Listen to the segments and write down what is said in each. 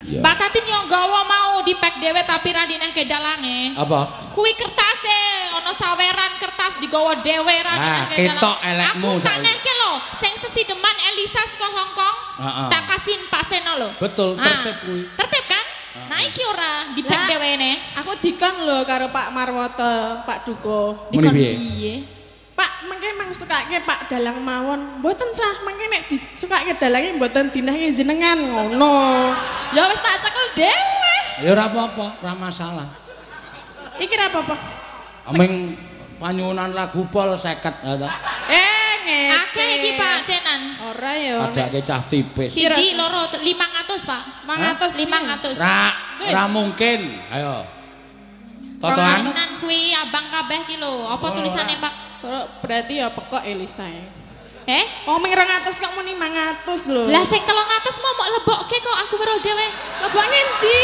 Mbak Tatin yang gawa mau dipek dhewe tapi ra dinehke dalange. Apa? Kuwi kertase ana saweran kertas digawa dhewe ra dinehke dalange. Ketok elekmu. Aku tak nehke lho, sing sesideman Elisa saka Hongkong. Tak kasihin Pak Seno lho. Betul, tertib kuwi. Tertib kan? Nah iki ora dipek dhewene. Aku dikon lho karo Pak Marwoto, Pak Duko. Dikon piye? Pak, mengke mang sukake Pak dalang mawon. Mboten sah, mengke nek disukake dalange mboten dinehke jenengan ngono. Ya wis tak cekel dhewe. Ya ora apa-apa, ora masalah. Iki ra apa-apa. Aming panyuwunan lagu pol 50 ta. Ngece. Akeh iki Pak Tenan. Ora ya. Adake cah tipis. Siji loro 500 Pak. 500. Ra mungkin. Ayo. Totoan. Tenan kuwi abang kabeh ki lho. Apa tulisane Pak? Berarti ya pekok Elisa. Oh ming 200 kok muni 500 lho. Lah sing 300 mau lebokke kok aku weruh dhewe. Lebok ngendi?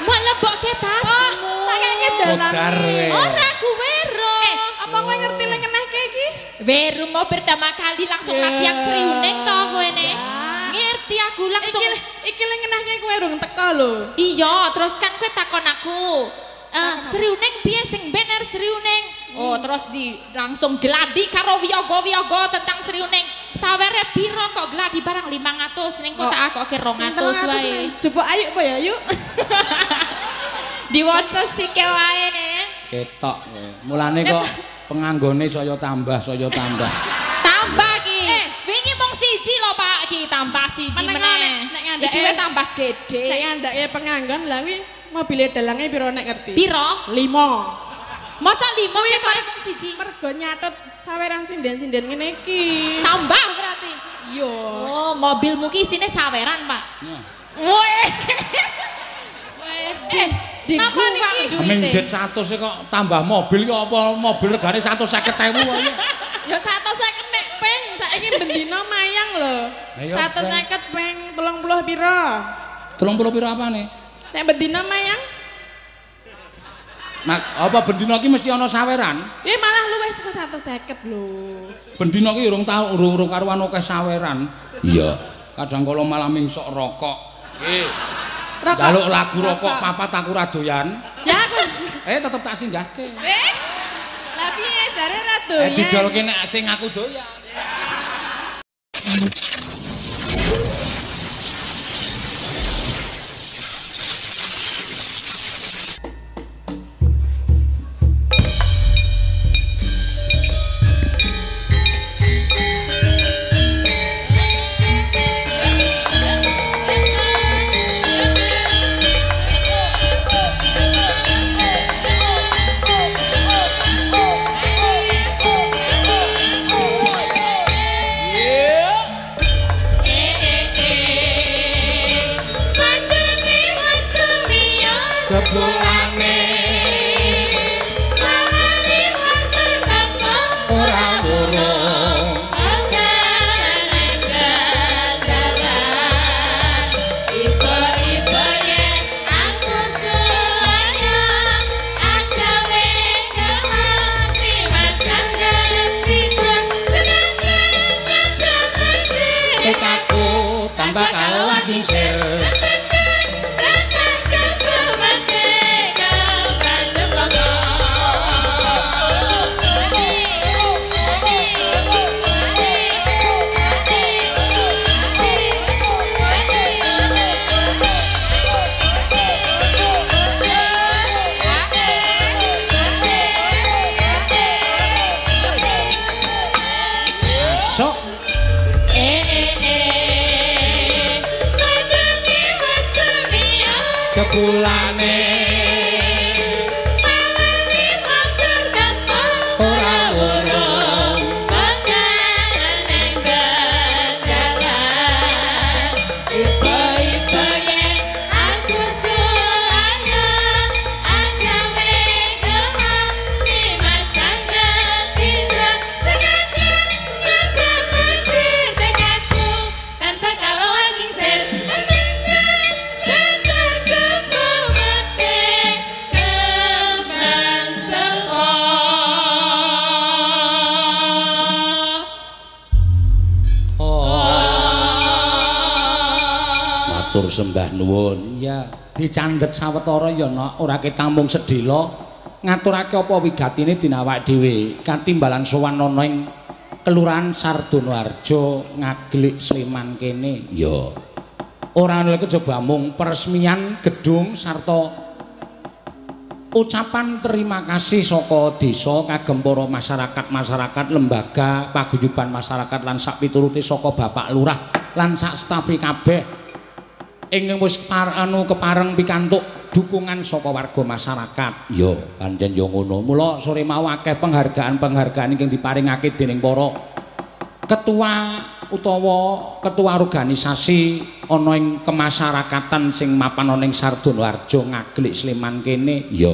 Mau lebokke tasmu. Tak kene dalang. Ora aku weruh. Apa kowe ngerti lek ngenehke iki? Weruh mau pertama kali langsung latihan seriuning to kowe ne. Ngerti aku langsung. Iki lek ngenehke kowe urung teko lho. Iya, terus kan kowe takon aku. Seriuning piye sing bener seriuning? Oh, terus langsung gladi karo wiyaga-wiyaga tentang seriuning. Sawere piro kok gladi barang 500 ning kok tak akoke 200 wae. Coba ayo apa ya, yuk. Diwaca sike wae ne. Ketok kowe. Mulane kok penganggone saya tambah. Tambah ki. Wingi mung siji lho Pak ki, tambah siji meneh. Iki wis tambah gede. Nek ngandake penganggon lah kuwi mobile dalange piro nek ngerti? Piro? 5. Masa 5 ketoke mung siji. Mergo nyatet saweran sinden-sinden ngene iki. Tambah berarti. Iya. Oh, mobilmu ki isine saweran, Pak. Weh. Napa niki? Aming dit 100 kok tambah mobil kok apa mobil regane 150.000 wae. Ya 150 nek ping saiki bendina mayang lho. 150 ping 30 piro? 30 piro apane? Nek bendina mayang? Mak apa bendina ki mesti ana saweran? Malah luwih saka 150 lho. Bendina ki urung karuan akeh saweran. Iya. Kadang kala malah mingsok rokok. Jaluk lagu rokok papat aku ra doyan. Ya aku. Tetep tak singgahke. Lah piye jare ra doyan? Dijolke nek sing aku doyan. sembah nuwun. Iya, dicandhet sawetara ya Nok, ora ketamung sedhela. Ngaturake apa wigatine dina awake dhewe. Katimbalan sowan ana ing Kelurahan Sardonoharjo Ngaglik Sleman kene. Ya. Ora ana kejaba mung peresmian gedung sarta ucapan terima kasih saka desa kagem para masyarakat lembaga paguyuban masyarakat lan sak pituruté saka Bapak Lurah lan sak stafi kabeh ing wis kepareng pikantuk dukungan saka warga masyarakat. Ya, pancen ya ngono. Mula sore mau akeh penghargaan ingkang diparingake dening para ketua utawa ketua organisasi ana ing kemasyarakatan sing mapan ana ing Sardonoharjo Ngaglik Sleman kene. Ya.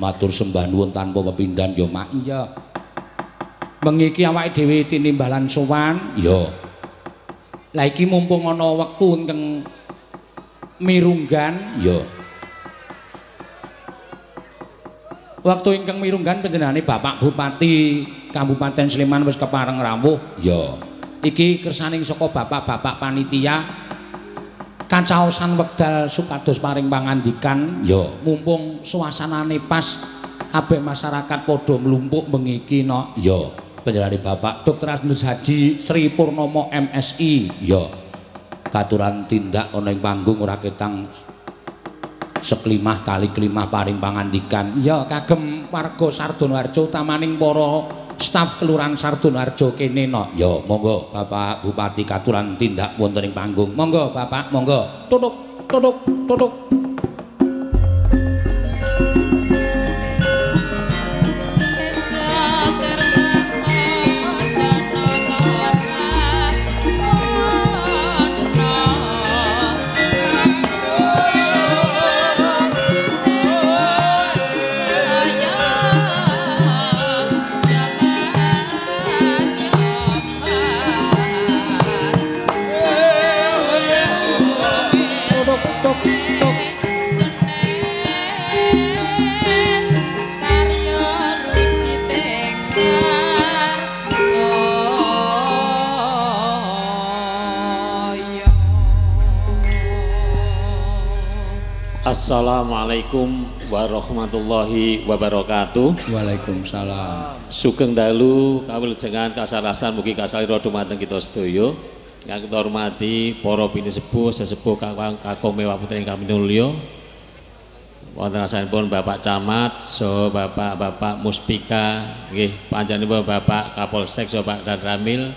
Matur sembah nuwun tanpa pepindhan ya Mak. Iya. Bengi iki awake dhewe tinimbalan sowan. Ya. Lah iki mumpung ana wektu ingkang mirunggan. Ya. Waktu ingkang mirunggan panjenengane Bapak Bupati Kabupaten Sleman wis kepareng rawuh. Ya. Iki kersaning saka bapak-bapak panitia kacaosan wekdal supados paring pangandikan. Ya, mumpung suasanane pas kabeh masyarakat padha mlumpuk bengi iki Nok. Ya, panjenengane Bapak Dr. Asnus Haji Sri Purnomo MSI. Ya. Katuran tindak ana ing panggung ora ketang seklimah kali kelimah paring pangandikan. Ya, kagem warga Sardonoharjo utamaning para staf Kelurahan Sardonoharjo kene no. Ya, monggo Bapak Bupati katuran tindak wonten ing panggung. Monggo Bapak, monggo. Tutuk, tutuk, tutuk. Assalamualaikum warahmatullahi wabarakatuh. Waalaikumsalam. Sugeng dalu kawilujengan kasarasan mugi kasalira dumateng kita sedaya. Ingkang kita hormati para pinisepuh sesepuh kakang mewah putri ingkang minulya. Wonten asalipun Bapak Camat, so Bapak Muspika, nggih panjenenganipun Bapak Kapolsek, so Pak Dadramil,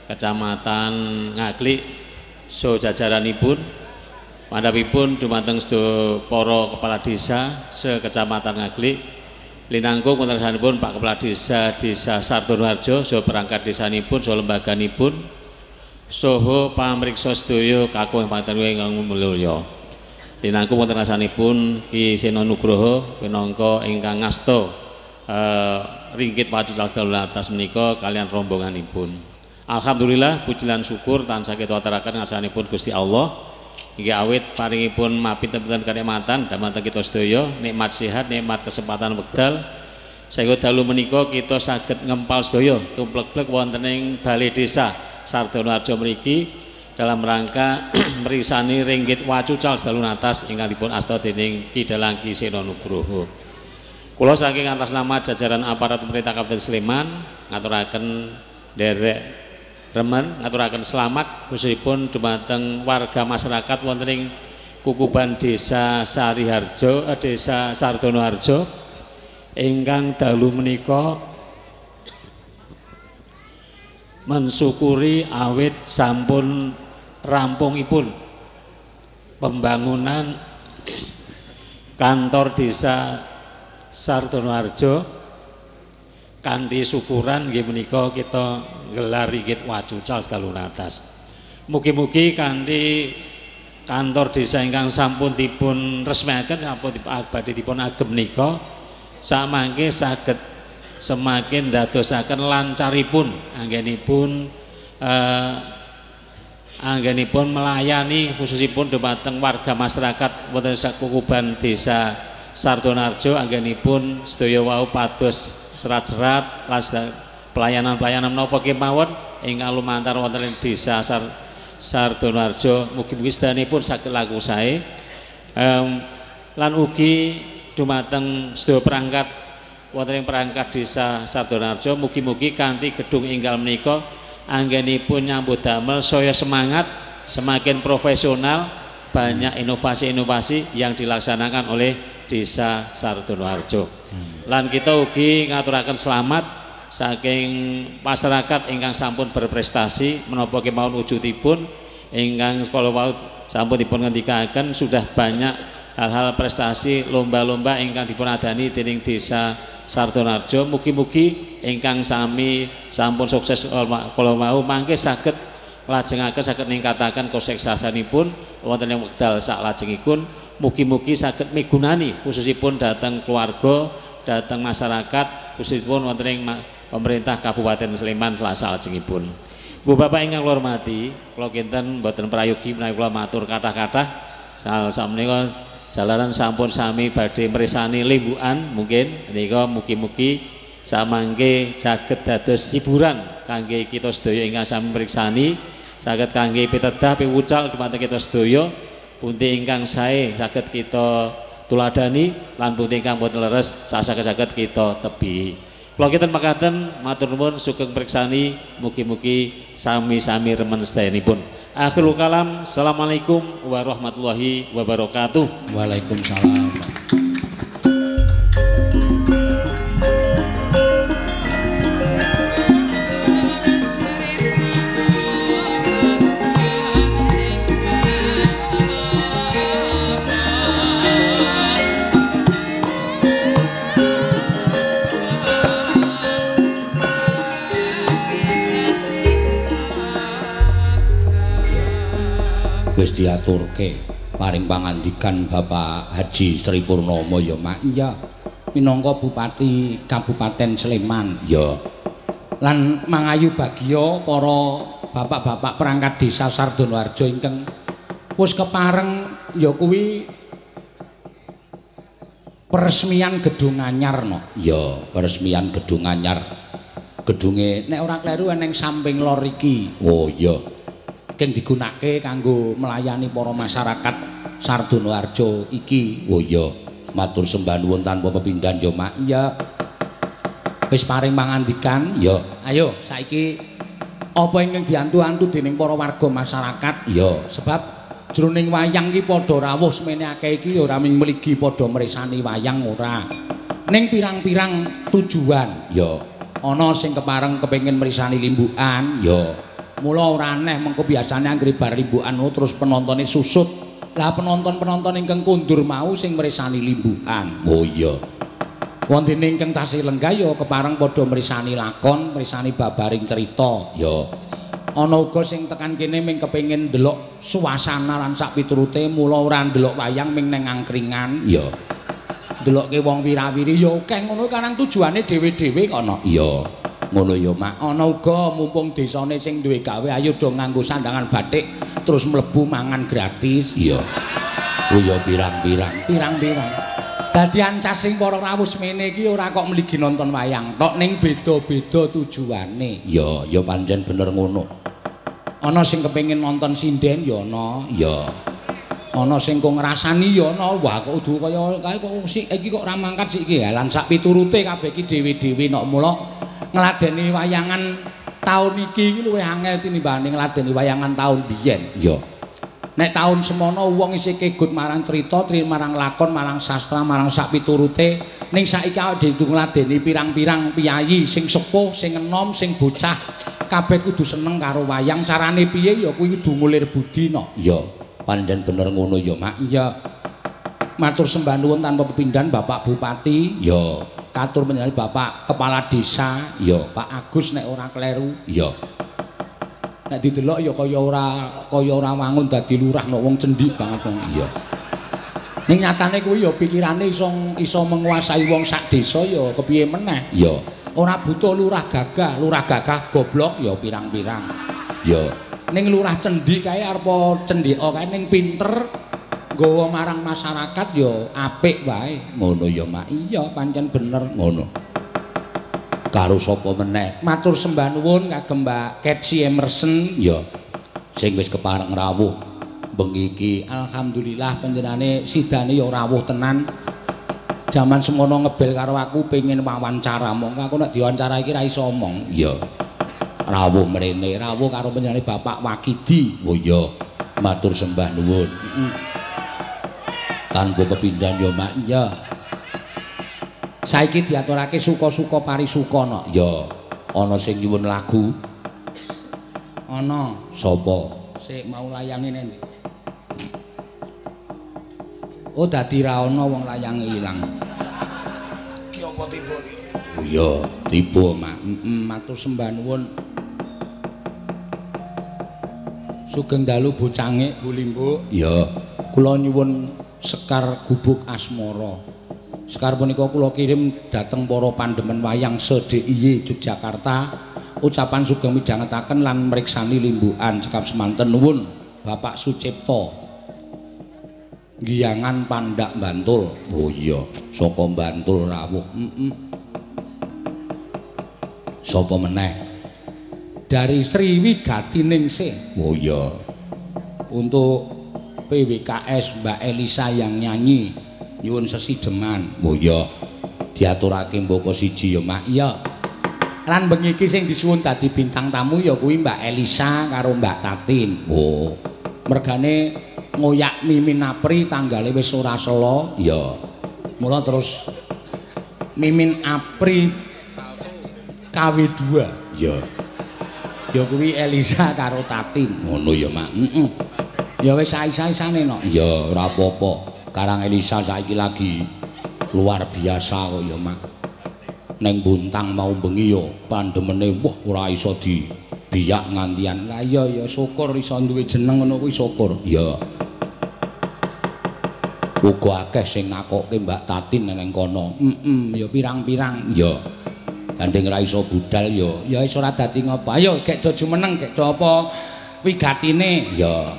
Kecamatan Ngaglik, so jajaranipun. Mandhapipun dumateng sedaya para kepala desa sekecamatan Ngaglik linangkung wonten sanesipun Pak Kepala Desa Sardonoharjo saha perangkat desanipun saha lembaganipun saha pamriksa sedaya kakung ingkang mulya. Linangkung wonten sanesipun Ki Seno Nugroho minangka ingkang ngasta ringgit wajucal atas menika kalian rombonganipun. Alhamdulillah puji lan syukur tansah kita aturaken ngasanipun Gusti Allah. Nggih awit paringipun mapinten-pinten kenikmatan dhamateng kita sedaya, nikmat sehat, nikmat kesempatan wekdal. Saengga dalu menika kita saged ngempal sedaya tumplek-plek wonten ing Balai Desa Sardonoharjo mriki dalam rangka merisani ringgit wacucal sedalu atas ingkang dipun asta dening Ki Dalang Ki Seno Nugroho. Kula saking atas nama jajaran aparat pemerintah Kabupaten Sleman ngaturaken derek remen ngaturaken selamat khususipun dumateng warga masyarakat wonten ing Kukuban Desa Sariharjo, Desa Sardonoharjo ingkang dalu menika mensyukuri awit sampun rampungipun pembangunan kantor Desa Sardonoharjo. Kanthi syukuran nggih menika kita gelar ringgit wacucal sedalu atas. Mugi-mugi kanthi kantor desa ingkang sampun dipun resmiaken sampun badhe dipun agem menika samangke saged semakin dadosaken lancaripun anggenipun melayani khususipun dumateng warga masyarakat wonten sakukuban Desa Sardonoharjo anggenipun sedaya wau pados serat-serat pelayanan-pelayanan menapa kemawon ingkang lumantar wonten ing Desa Sardonoharjo mugi-mugi sedanipun saged laku sae. Lan ugi dumateng sedaya perangkat wonten ing perangkat desa Sardonoharjo mugi-mugi kanthi gedung enggal menika anggenipun nyambut damel saya semangat, semakin profesional, banyak inovasi-inovasi yang dilaksanakan oleh desa Sardonoharjo. Lan kita ugi ngaturaken selamat saking masyarakat ingkang sampun berprestasi menapa kemawon wujudipun ingkang kala wau sampun dipun ngendikaken sudah banyak hal-hal prestasi lomba-lomba ingkang dipun adani dening desa Sardonoharjo. Mugi-mugi ingkang sami sampun sukses kala wau mangke saged lajengaken saged ningkataken kesuksesanipun wonten ing wekdal saklajengipun. Mugi-mugi saged migunani khususipun dhateng keluarga, dhateng masyarakat, khususipun wonten ing pemerintah Kabupaten Sleman salajengipun. Bu Bapak ingkang kula hormati, kula kinten mboten prayogi menawi kula matur kathah-kathah sameneika jalaran sampun sami badhe mresani limbukan mungkin menika mugi-mugi samangke saged dados hiburan kangge kita sedaya ingkang sami mriksani, saged kangge pitedah piwucal dumateng kita sedaya pundi ingkang sae saged kita tuladani lan pundi ingkang boten leres saged kita tebihi. Kula kinten makaten matur nuwun sugeng mriksani mugi-mugi sami-sami remen sedayanipun. Akhirul kalam, assalamualaikum warahmatullahi wabarakatuh. Waalaikumsalam. Wis diaturke paring pangandikan Bapak Haji Sri Purnomo ya Mak. Iya. Minangka Bupati Kabupaten Sleman ya. Lan mangayu bagya para bapak-bapak perangkat desa Sardonoharjo ingkang wis kepareng ya kuwi peresmian gedung anyar no. Ya, peresmian gedung anyar. Gedunge nek ora kleru eneng samping lor iki. Oh iya. Keng digunakake kanggo melayani para masyarakat Sardonoharjo iki. Oh iya, matur sembah nuwun tanpa pepindhan ya Mak. Iya. Wis paring pangandikan, ya. Ayo saiki apa ingkang diantu-antu dening para warga masyarakat? Ya, sebab jroning wayang iki padha rawuh semene akeh iki ora mung mligi padha mresani wayang ora. Ning pirang-pirang tujuan, ya. Ana sing kepareng kepengin mresani limbukan, ya. Mula ora aneh mengko biasane anggere bar limbukan terus penontone susut. Lah penonton-penonton ingkang kundur mau sing mresani limbukan. Oh iya. Wonten ingkang tasih lenggah ya kepareng padha mresani lakon, mresani babaring cerita. Ya. Ana uga sing tekan kene ming kepengin ndelok suasana lan sak piturute mula ora ndelok wayang ming neng angkringan. Ya. Ndelokke wong wirawiri ya akeh ngono karang tujuane dhewe-dhewe kono. Iya. Ngono ya Mak. Ana uga mumpung desane sing duwe gawe ayo do nganggo sandangan batik terus mlebu mangan gratis. Iya. Oh ya pirang-pirang. Dadi ancasing para rawuh semene iki ora kok mligi nonton wayang tok ning beda-beda tujuane. Ya, ya pancen bener ngono. Ana sing kepengin nonton sinden ya ana. Ya. Ana sing kok ngrasani ya ana. Wah kok kudu kaya kok sik iki kok ora mangkat sik iki. Lan sak piturute kabeh iki dhewe-dhewe nok mula ngladeni wayangan taun iki luwih angel tinimbang ngladeni wayangan taun biyen. Ya. Nek taun semono wong isih kegut marang cerita, marang lakon, marang sastra, marang sak piturute, ning saiki awake dhewe ngladeni pirang-pirang piyayi sing sepuh, sing enom, sing bocah kabeh kudu seneng karo wayang. Carane piye ya kuwi kudu ngulir budi no. Ya, pancen bener ngono ya Mak. Iya. Matur sembah nuwun tanpa pepindhan Bapak Bupati. Ya. Katur menyang Bapak Kepala Desa, ya Pak Agus nek ora kleru, ya. Nek didelok ya kaya ora wangun dadi lurah nek wong cendhik banget wong. Iya. Ning nyatane kuwi ya pikirane iso menguasai wong sak desa ya kepiye meneh. Ya. Ora butuh lurah gagah goblok ya pirang-pirang. Ya. Ning lurah cendhik kae arepa cendheka kae ning pinter nggawa marang masyarakat ya apik wae. Ngono ya Mak. Iya pancen bener ngono. Karo sapa meneh? Matur sembah nuwun kagem Mbak Ketsi Emerson ya. sing wis kepareng rawuh bengi iki alhamdulillah panjenengane sidane ya rawuh tenan. Jaman semono ngebel karo aku pengen wawancara, mongko aku nek diwawancara iki ra iso omong. Iya. Rawuh mrene, rawuh karo panjenengane Bapak Wakidi. Oh iya. Matur sembah nuwun. Tanpa pepindhan ya Mak. Iya. Saiki diaturake suka-suka parisuka no. Ya. Ana sing nyuwun lagu. Ana sapa? Sik mau layange nek. Oh dadi ra ana wong layange ilang. Ki apa tiba iki? Oh iya, tiba Mak. Matur sembah nuwun. Sugeng dalu Bu Cangik, Bu Limbuk. Ya, kula nyuwun sekar gubuk asmara. Sekar punika kula kirim dhateng para pandemen wayang se-DIY Yogyakarta. Ucapan sugeng midhangetaken lan mriksani limbukan cekap semanten nuwun Bapak Sucipto. Giyangan Pandak Bantul. Oh iya, saka Bantul rawuh. Sapa meneh? Dari Sriwigati Ningsih. Oh iya. Untuk PWKS Mbak Elisa yang nyanyi nyuwun sesideman. Oh iya. Diaturake mboko siji ya Mak. Iya. Lan bengi iki sing disuwun dadi bintang tamu ya kuwi Mbak Elisa karo Mbak Tatin. Oh. Mergane ngoyak Mimin Apri tanggale wis ora sela. Ya. Mula terus Mimin Apri KW2. Ya. Ya kuwi Elisa karo Tatin. Ngono ya, Mak. Ya wis sae-saesane no. Ya ora apa-apa. Karang Elisa saiki lagi luar biasa kok ya, Mak. Neng Buntang mau bengi ya pandemene wah ora iso dibiyak ngantian. Lah iya ya syukur iso duwe jeneng ngono kuwi syukur. Ya. Uga akeh sing nakokke Mbak Tatin neng kono. Ya pirang-pirang. Ya. Gandeng ra iso budal ya iso ora dadi ngopo. Ayo gek do jumeneng gek do apa wigatine. Ya.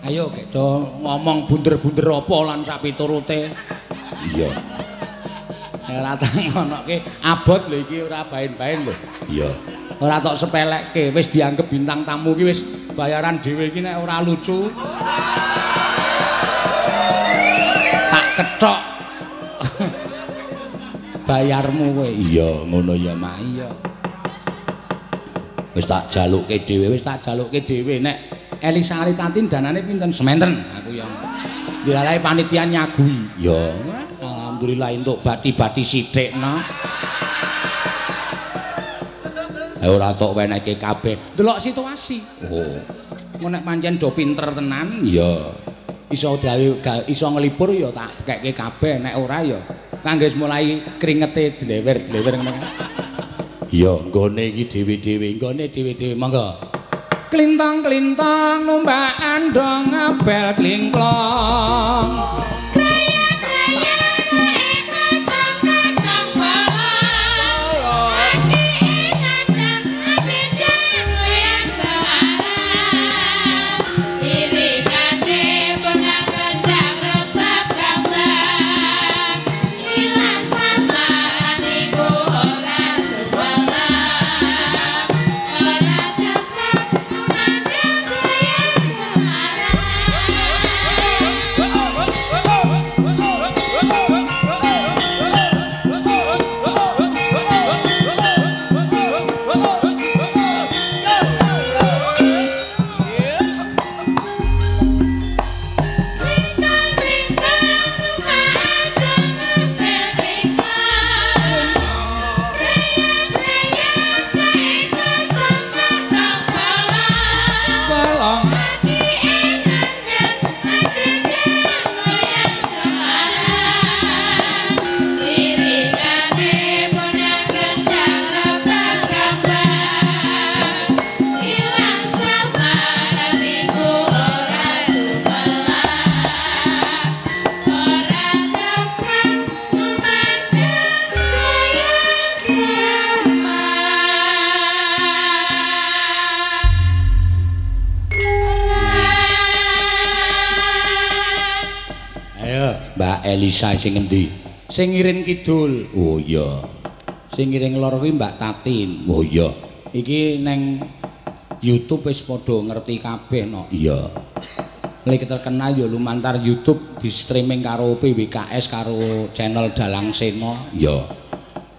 Ayo gek do ngomong bunder-bunder apa lan sak piturute. Iya. Ora tak ngonoke abot lho iki ora bain-bain lho. Iya. Ora tok sepelekke, wis dianggep bintang tamu iki wis bayaran dhewe iki nek ora lucu. Tak kethok. Bayarmu kowe. Iya, ngono ya, Mak. Iya. Wis tak jalukke dhewe, nek Elisa Tatin danane pinten? Sementen aku ya. Dilalahi panitia nyagui. Ya. Alhamdulillah entuk bati-bati sithikna. Ora tok wenehke kabeh. Delok situasi. Oh. Mun nek pancen do pinter tenan, ya iso iso nglipur ya tak keke kabeh, nek ora ya kangge mulai kringete dlewer-dlewer ngono. Ya, nggone iki dhewe-dhewe, monggo. Klintang-klintang numpak andong ngabel klingklong. Elisa sing ngendi? Sing ngiring kidul. Oh iya. Sing ngiring lor kuwi Mbak Tatin. Oh iya. Iki neng YouTube wis padha ngerti kabeh no. Iya. Lek terkenal ya lumantar YouTube di streaming karo PWKS karo channel Dalang Sena. Iya.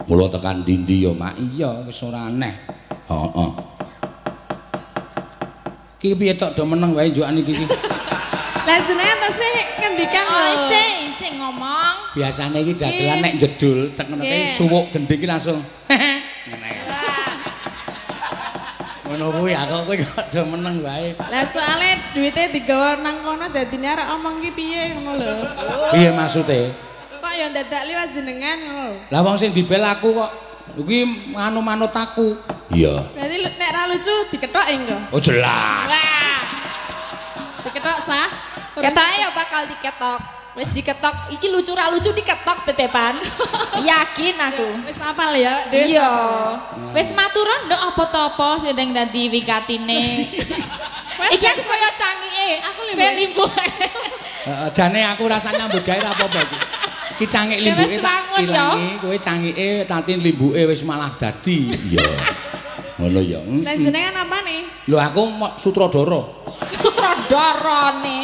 Mula tekan ndi ya Mak. Iya wis ora aneh. Heeh. Ki piye tok do meneng wae njukan iki. Lah jenengan to sih ngendikan lho. Oh, sing ngomong. Biasane iki dagelan nek jedul tek ngono kae suwuk gending iki langsung. Ngene. Ngono kuwi aku kowe kok do meneng wae. Lah soalnya duite digawa nang kono dadine arek omong ki piye ngono lho. Piye maksude? Kok ya dadak liwat jenengan ngono. Lah wong sing dibel aku kok iki anu manut aku. Iya. Berarti nek ra lucu diketok engko. Oh jelas. Wah, Diketok sah. ketoke ya bakal diketok. Wis diketok, iki lucu ra lucu diketok tetepan. Yakin aku. Wis apal ya, Des. Iya. Wis maturan nduk apa-apa sing dadi wikatine. Iki aku kaya cangike. Aku limbuke. Jane aku rasanya nyambut gawe ra apa-apa iki. Ki cangik limbuke tak ilangi, kowe cangike tatin limbuke wis malah dadi. Iya. Ngono ya. Lah jenengan apa nih? Lho aku sutradara. Sutradarane.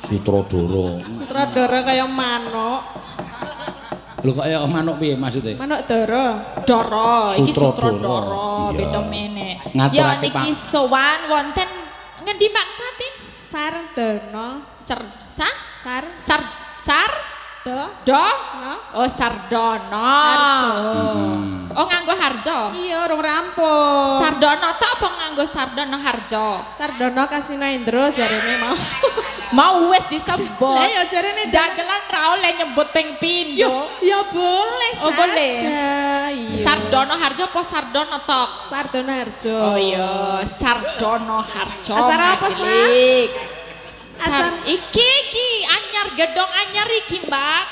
Sutradara. Sutradara kaya manuk. Lho kok ya manuk piye maksude? Manuk dara. Dara, iki Sutradara. sutradara, Iya. beda meneh. Ngaturake, Ya niki sowan wonten ngendi Pak Tatin? Sardono. Sar Do. do No. oh Sardono. Harjo. Oh nganggo harjo. Iya, urung rampung. Sardono tok apa nganggo Sardono harjo? Sardono Kasino Indro jarene mau. Mau wis disebut. Lah ya jarene Dagelan ra oleh nyebut ping pindho. Ya boleh Oh, boleh. Iya. Sardono harjo apa Sardono tok? Sardono Harjo. Oh iya, Sardono harjo. Acara apa, Sa? Magelik. Acara- Iki anyar gedong anyar iki, Mbak.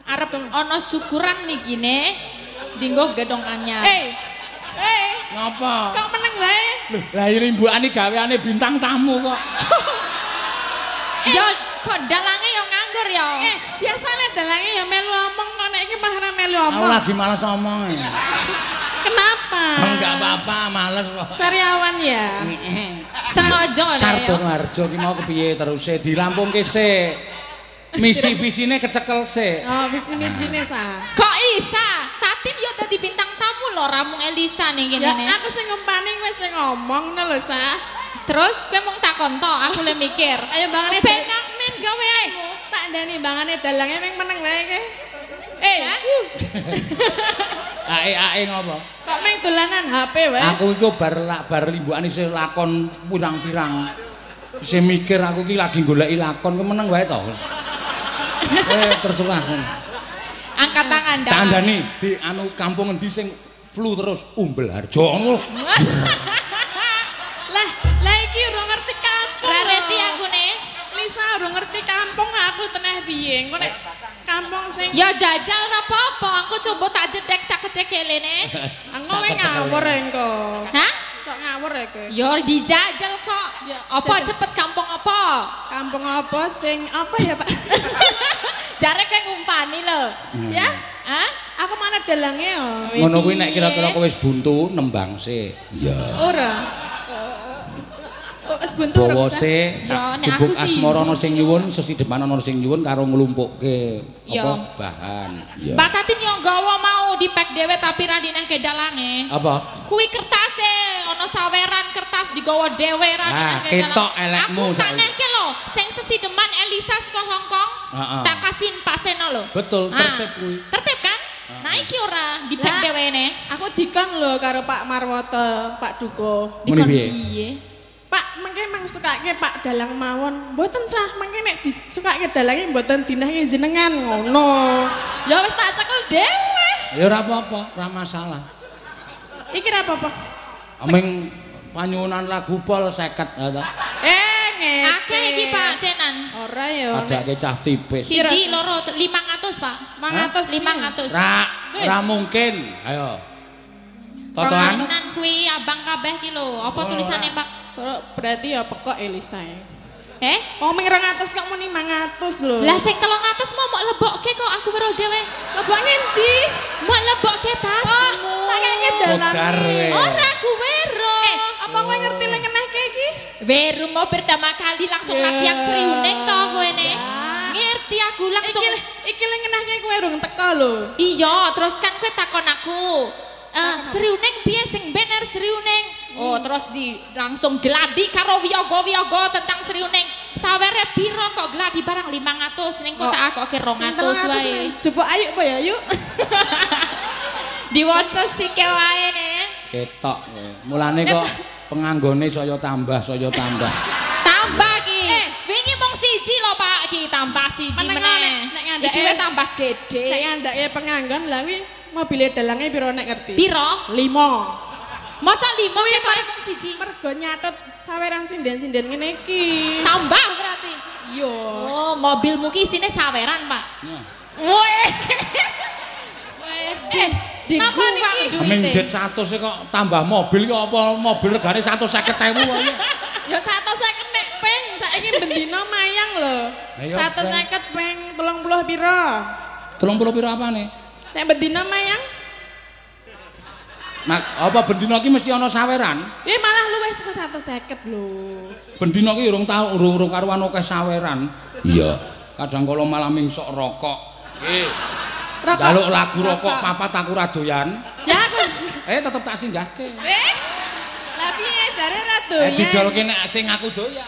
Arep ana syukuran niki ne. Dinggo gedong anyar. Ngapa? Kok meneng wae? Lho, lah iki mbokane gaweane bintang tamu kok. Ya kok dalange ya nganggur ya. Biasane dalange ya melu omong kok nek iki mah ora melu Aku omong. lagi males ngomong. Kenapa? Enggak apa-apa, males kok. Sariawan ya. Sengaja ya. Sardono Harjo ki mau kepiye teruse dirampungke sik. Misi visine kecekel sik. Oh, visi mijine sa. Kok isa? Tatin yo dadi bintang tamu lho Ramung Elisa nih Ya gini. aku sing ngempani wis sing ngomong lho sa. Terus kowe mung takon to, aku le mikir. Ayo bangane Penak men gaweanmu. tak ndani bangane dalange meng meneng wae ke. Ae ngopo? Kok meng dolanan HP wae. Aku iku bar limbukan isih lakon pirang-pirang. Isih mikir aku iki lagi goleki lakon ku meneng wae to. Terserah. Angkat tangan dah. Tandani di anu kampung endi sing flu terus Umbel Harjo. Lah iki ora ngerti kampung. Rareti lho. aku nih. Lisa ora ngerti kampung aku teneh piye. Engko nek kampung sing Ya jajal ora apa-apa, aku coba tak jedek sak kecekele ne. engko wae ngawur engko. Hah? Kok ngawur ya kowe? Ya dijajal kok. Ya, Apa jajal. cepet kampung apa? Kampung apa sing apa ya, Pak? Jare kayak ngumpani lho. Ya, Hah? aku mana dalange ya? Ngono kuwi nek kira-kira kowe wis buntu nembang sik. Iya. Ora. Oh, wis buntu ora Bawa bisa. sik, Ya, nek gubuk aku sih asmara ana sing nyuwun, sesidepan ana sing nyuwun karo nglumpukke Ya. apa bahan. Ya. Mbak Tatin yang gawa mau dipek dhewe tapi ra dinehke dalange. Apa? Kuwi kertase, ana saweran kertas digawa dhewe ra Ah, dinehke ketok dalange. elekmu Aku tak saiki. nehke lho, sing sesideman Elisa saka Hongkong. Heeh. Tak kasihin Pak Seno lho. Betul, Ah, tertib kuwi. Tertib kan? Nah iki ora dipek Lah, dhewe ne. Aku dikon lho karo Pak Marwoto, Pak Duko. Muni Dikon piye? piye? Pak, mengke mang sukake Pak dalang mawon. Mboten sah, mengke nek disukake dalange mboten dinahke jenengan ngono. Ya wis tak cekel dhewe. Ya ora apa-apa, ora masalah. Iki ra apa-apa. Aming panyuwunan lagu pol 50 ya ta. Ngece. Akeh iki Pak Tenan. Ora ya. Padake cah tipis. Siji loro 500 Pak. 500. 500. Ra mungkin. Ayo. Totoan. Tenan kuwi abang kabeh ki lho. Apa tulisannya Pak? Berarti ya pekok Elisa. Oh ming 200 kok muni 500 lho. lah sing 300 mau lebokke kok aku weruh dhewe. Lebok ngendi? Mau lebokke tasmu. Tak kene dalang. Bokar we. Ora aku weruh. Apa Weru mau pertama kali langsung latihan seriuning to kowe ne. Ngerti aku langsung. Iki lek ngenahke kowe urung teko lho. Iya, terus kan kowe takon aku. Seriuning piye sing bener seriuning? Oh, terus langsung gladi karo wiyaga-wiyaga tentang seriuning. Sawere piro kok gladi barang 500 ning kok tak akoke 200 wae. Coba ayo apa ya, yuk. Diwaca sike wae ne. Ketok kowe. Mulane kok penganggone saya tambah. Tambah ki. Wingi mung siji lho Pak ki, tambah siji meneh. Iki wis tambah gede. Nek ngandake penganggon lha kuwi mobile dalange piro nek ngerti? Piro? 5. Masa 5 ketore mung siji. Mergo nyatet saweran sinden-sinden ngene iki. Tambah berarti. Iya. Oh, mobilmu ki isine saweran, Pak. Weh. Napa niki? Ning det 100 kok tambah mobil kok apa mobil regane 150.000 wae. Ya 150 nek peng saiki bendina mayang lho. 150 peng 30 piro? 30 piro apane? Nek bendina mayang? Mak apa bendina iki mesti ana saweran? Malah luwih saka 150 lho. Bendina iki urung karuan akeh saweran. Iya. Kadang kala malah mingsok rokok. Jaluk lagu rokok papat aku ra doyan. Ya aku. Tetep tak singgahke. Lah piye jare ra doyan? Dijolke nek sing aku doyan.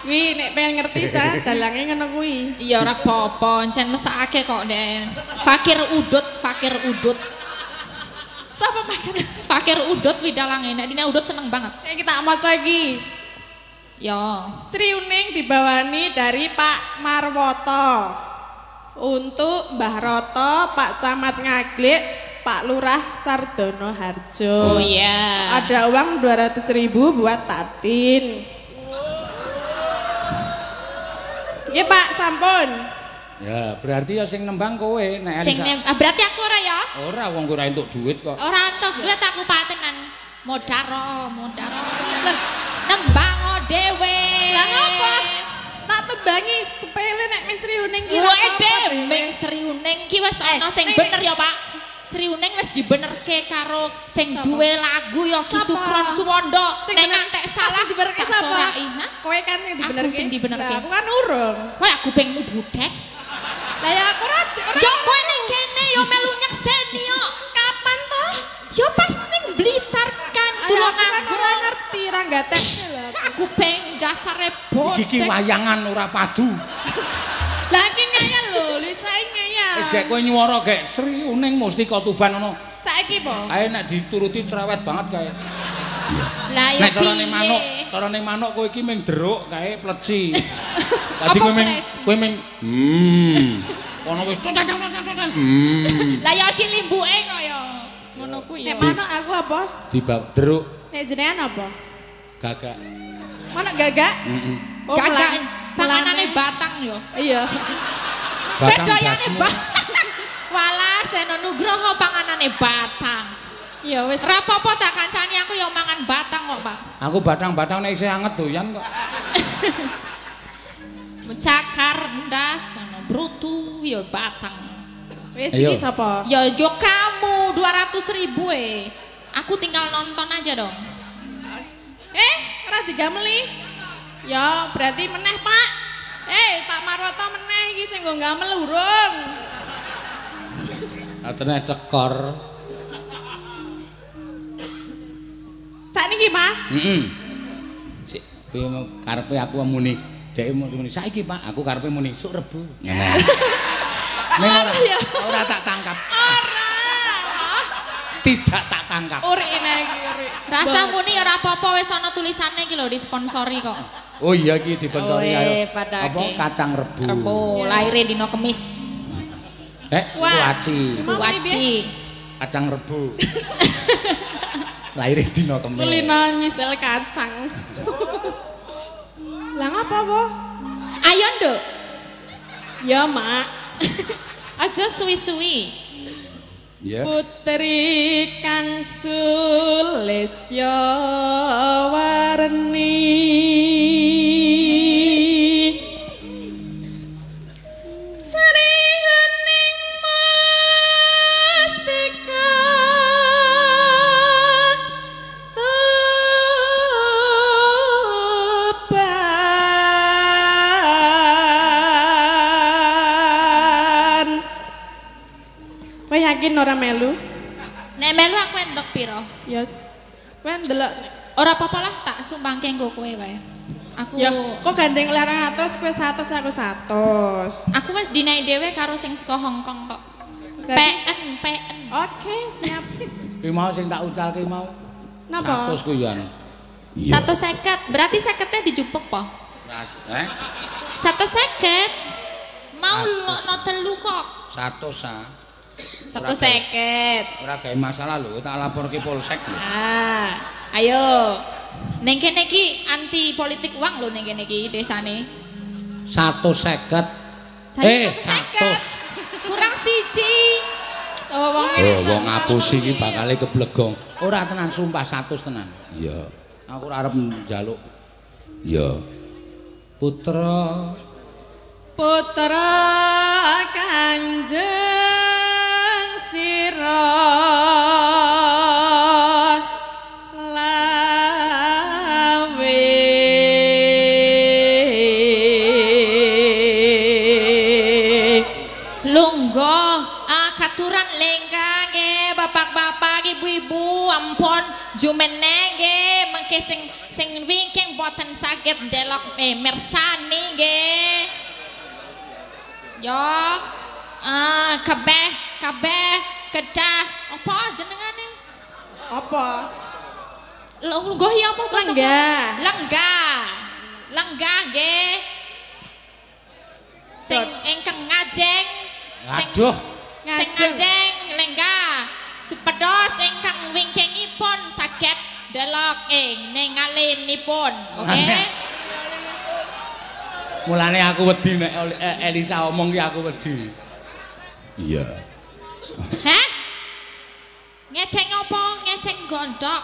Wi nek pengen ngerti sa dalange ngono kuwi. Iya ora apa-apa, encen mesake kok Nek. Fakir udut. Sapa makan? Fakir udut wi dalange. Nek dine udut seneng banget. Kayak kita maca iki. Ya. Sriuning dibawani dari Pak Marwoto. Untuk Mbah Roto, Pak Camat Ngaglik, Pak Lurah Sardono Harjo. Oh iya. Ada uang 200.000 buat Tatin. Iya Pak, sampun. Ya, berarti ya sing nembang kowe nek berarti aku ora ya? Ora wong ora entuk duit kok. Ora entuk duit aku patenan. Modaro. Lah, nembang dhewe. Lah ngopo? Tak tembangi sepele nek wis Sriuning ki ora apa-apa. Ming Sriuning ki wis ana sing bener ya, Pak. Sriuning wis dibenerke karo sing duwe lagu ya Ki Sukron Suwondo. Nek ngantek salah dibenerke sapa? Kowe kan sing dibenerke. Aku sing dibenerke. Lah aku kan urung. Kowe kupingmu budek. Lah ya aku ora. Yo kowe ning kene yo melu nyekseni yo. Kapan to? Yo pas ning Blitar kan Tulungago. Ora ngerti ra gatekne lho. Aku pengen dasare bodek. Iki wayangan ora padu. Lah iki ngeyel lho, lisae ngeyel. Wis gek kowe nyuwara gek Sriuning Mustika Tuban ngono. Saiki po? Ae nek dituruti cerewet banget kae. Lah ya nek carane manuk kowe iki ming deruk kae pleci. Dadi kowe ming ono wis Lah ya iki limbuke kaya ngono kuwi. Nek manuk aku apa? Deruk. Nek jenengan apa? Gagak. Manuk gagak? Oh, gagak panganane batang yo. Iya. Bedayane batang. Walah Seno Nugroho panganane batang. Ya wis. Ora apa-apa tak kancani aku yo mangan batang kok, Pak. Aku batang-batang nek isih anget doyan kok. Mencakar ndas ono brutu yo batang. Wis iki sapa? Yo kamu 200.000 Aku tinggal nonton aja dong. Ora digameli. Ya berarti meneh, Pak. Pak Marwoto meneh iki sing nggo gamel urung. Atene cekor. Sakniki, Pak? Heeh. Sik kowe karepe aku muni, dhek muni saiki, Pak, aku karepe muni sok Rebu. Ngene. Ning ora tak tangkap. Ora. Tidak tak tangkap. Urik iki, urik. Rasa muni ora apa-apa wis ana tulisane iki lho disponsori kok. Oh iya iki disponsori ayo. Apa Padake. kacang rebu. Rebu, laire dino Kemis. Kuaci. Kuaci. Kacang rebu. Laire dina Kemis. Kulino nyisel kacang. Lah ngapa, Po? Ayo, Nduk. Ya, Mak. Aja suwi-suwi. Ya. Putri Kang Sulistya Warni Sriuning Mustika Yakin ora melu? Nek melu aku entuk piro? Yes. Kowe ndelok. Ora apa-apa lah tak sumbangke nggo kowe wae. Aku Ya, kok gandeng 200, kowe 100 aku 100. Aku wis dinai dhewe karo sing saka Hongkong kok. PN. Oke, siap. Ki mau sing tak ucalke mau. Napa? 100 ku ya. 150. Berarti 50-nya dijupuk po? 150. Mau no telu kok. 100 ah. 150. Ora gawe masalah lho, tak laporke polsek lho. Ayo. Ning kene iki anti politik uang lho ning kene iki desane. 150. 100. Kurang siji. Wong ngapusi iki bakale keblegong. Ora tenan sumpah 100 tenan. Iya. Aku ora arep njaluk. Iya. Putra Kanjeng sira katuran lengga nggih bapak-bapak ibu-ibu ampun jumene nggih mengke sing wingking boten saged ndelok mirsani nggih yo kabeh kedah apa jenengane apa lungguh ya apa lenggah nggih sing ingkang ngajeng sing ngajeng lenggah supados ingkang wingkingipun saged delok ning ngalinipun oke mulane aku wedi nek Elisa omong ki aku wedi iya hah ngeceng apa ngeceng gondok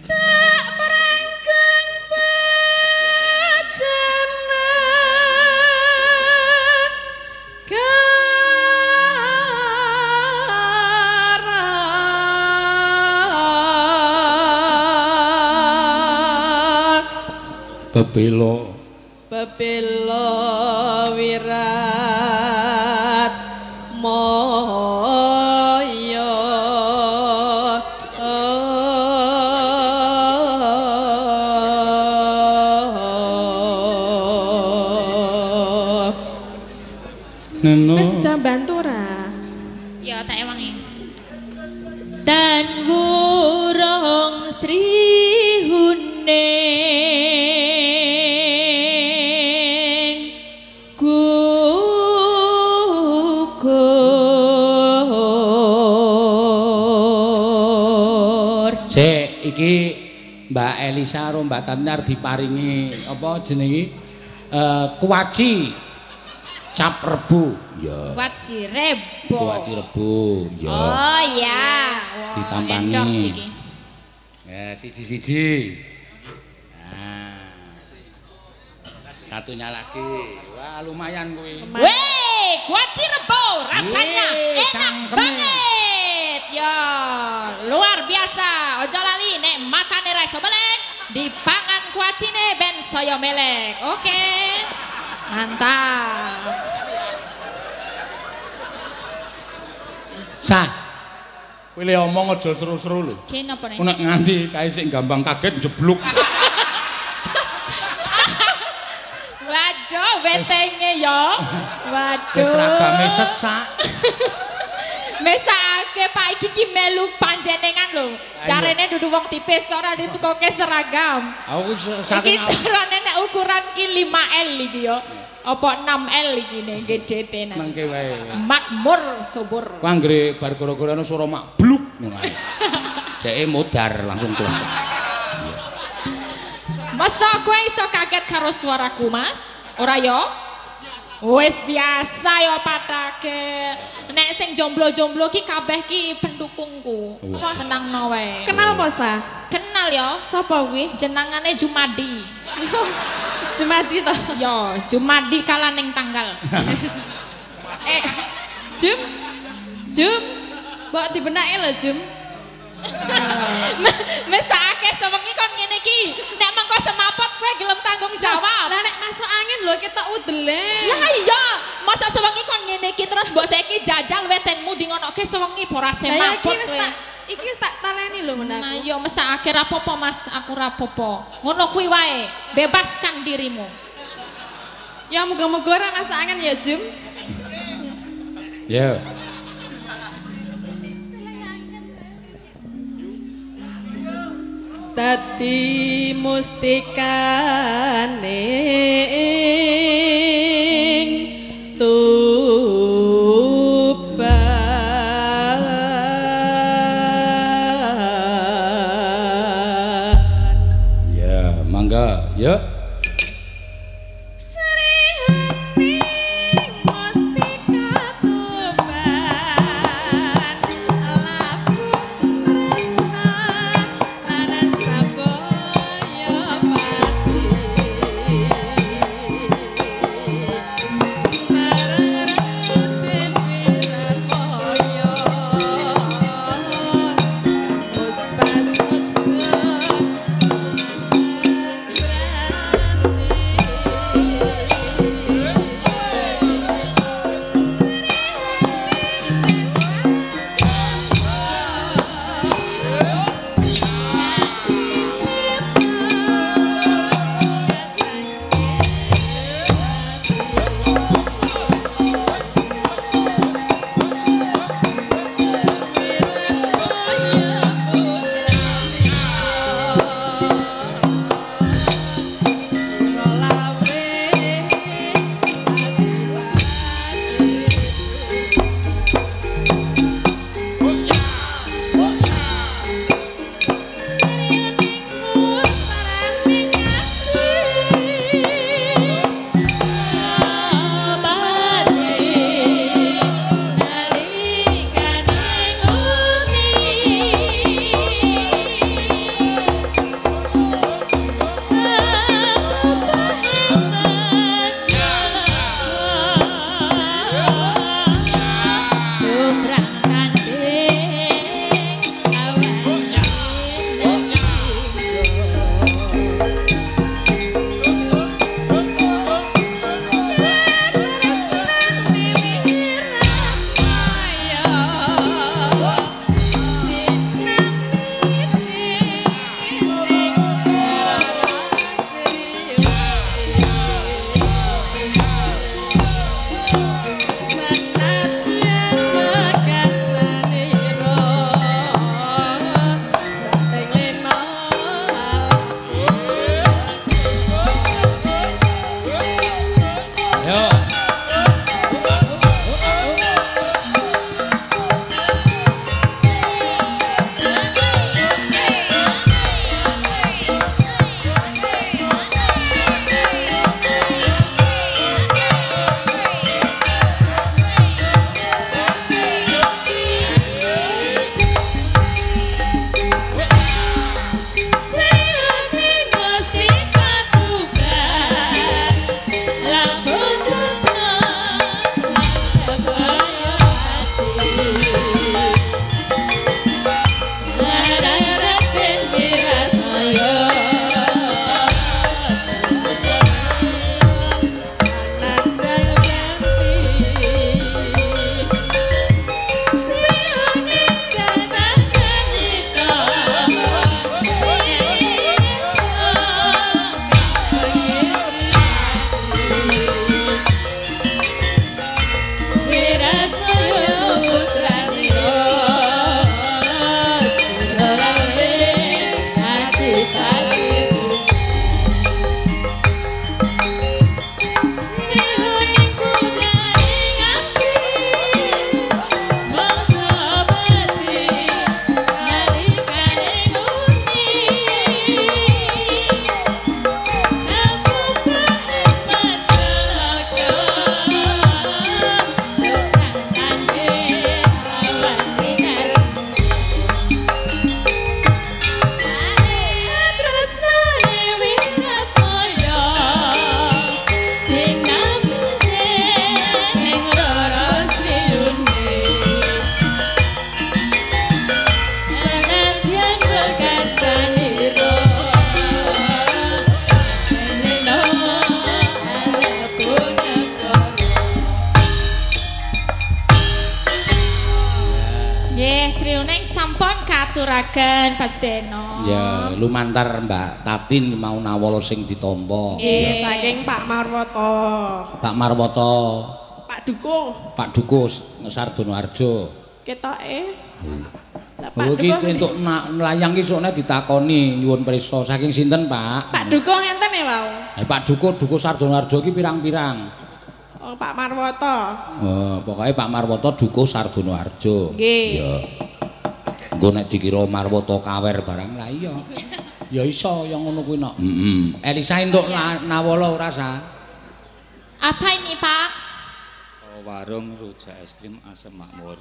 tak merangkeng bacana Bebelo wirat moyo wis bantu ora ya tak ewangi dan wurung Sri Huning gugur sik iki Mbak Elisa karo Mbak Tatinar diparingi apa jenenge kuaci cap rebu ya Kuaci Rebo ya oh ya ditampani ya siji-siji nah satunya lagi wah lumayan kuwi weh Kuaci Rebo rasanya enak banget ya luar biasa ojo lali nek matane ra iso melek dipangan kuacine ben saya melek oke mantap sah kowe le omong aja seru-seru lho ki napa nek nek nganti kae sik gampang kaget jebluk waduh wetenge ya waduh wis seragame sesak mesake Pak iki ki melu panjenengan lho carane dudu wong tipis kok ora ditukoke seragam aku iki carane nek ukuran ki 5L iki ya apa 6L iki ne gedete nang mangke wae makmur subur ku anggere bar gara-gara ana swara mak bluk ngono ae dheke modar langsung terus masa kowe iso kaget karo suaraku Mas ora ya wis biasa ya patake nek sing jomblo-jomblo ki kabeh ki pendukungku tenang wae kenal apa sa kenal ya sapa kuwi jenengane Jumadi Jumadi to yo Jumadi kala ning tanggal Jum mbok dibenake lho Jum wis tak akeh sewengi kon ngene iki nek mengko semaput kowe gelem tanggung jawab lah nek masuk angin lho lho ketok udele. Lah iya, masa sewengi kon ngene iki terus mbok saiki jajal wetenmu di ngonoke sewengi ora semaput kowe. Iki wis tak taleni lho ngono aku. Nah iya mesake rapopo Mas, aku rapopo. Ngono kuwi wae, bebaskan dirimu. Ya muga-muga ora masakan ya, Jum. Ya. Dadi mustikane tuban. Ya, mangga. Ya. aturaken Pak Seno. Ya, lumantar Mbak Tatin mau nawala sing ditampa. Nggih, saking Pak Marwoto. Pak Marwoto, Pak Duko. Pak Dukus, Sardonoharjo. Ketoke. Lah Oh, Pak iki Duko. entuk melayang ki sokne ditakoni nyuwun prisa saking sinten, Pak? Pak Duko ngenten ya, Wau. Pak Duko Sardonoharjo ki pirang-pirang. Oh, Pak Marwoto. Oh, pokoknya Pak Marwoto Duko Sardonoharjo. Nggih. Ya. Engko nek dikira Marwoto Kawer barang lah iya. Ya iso yang ngono kuwi nok. Elisa entuk nawala ora sa? Apa ini, Pak? Warung rujak es krim asam makmur.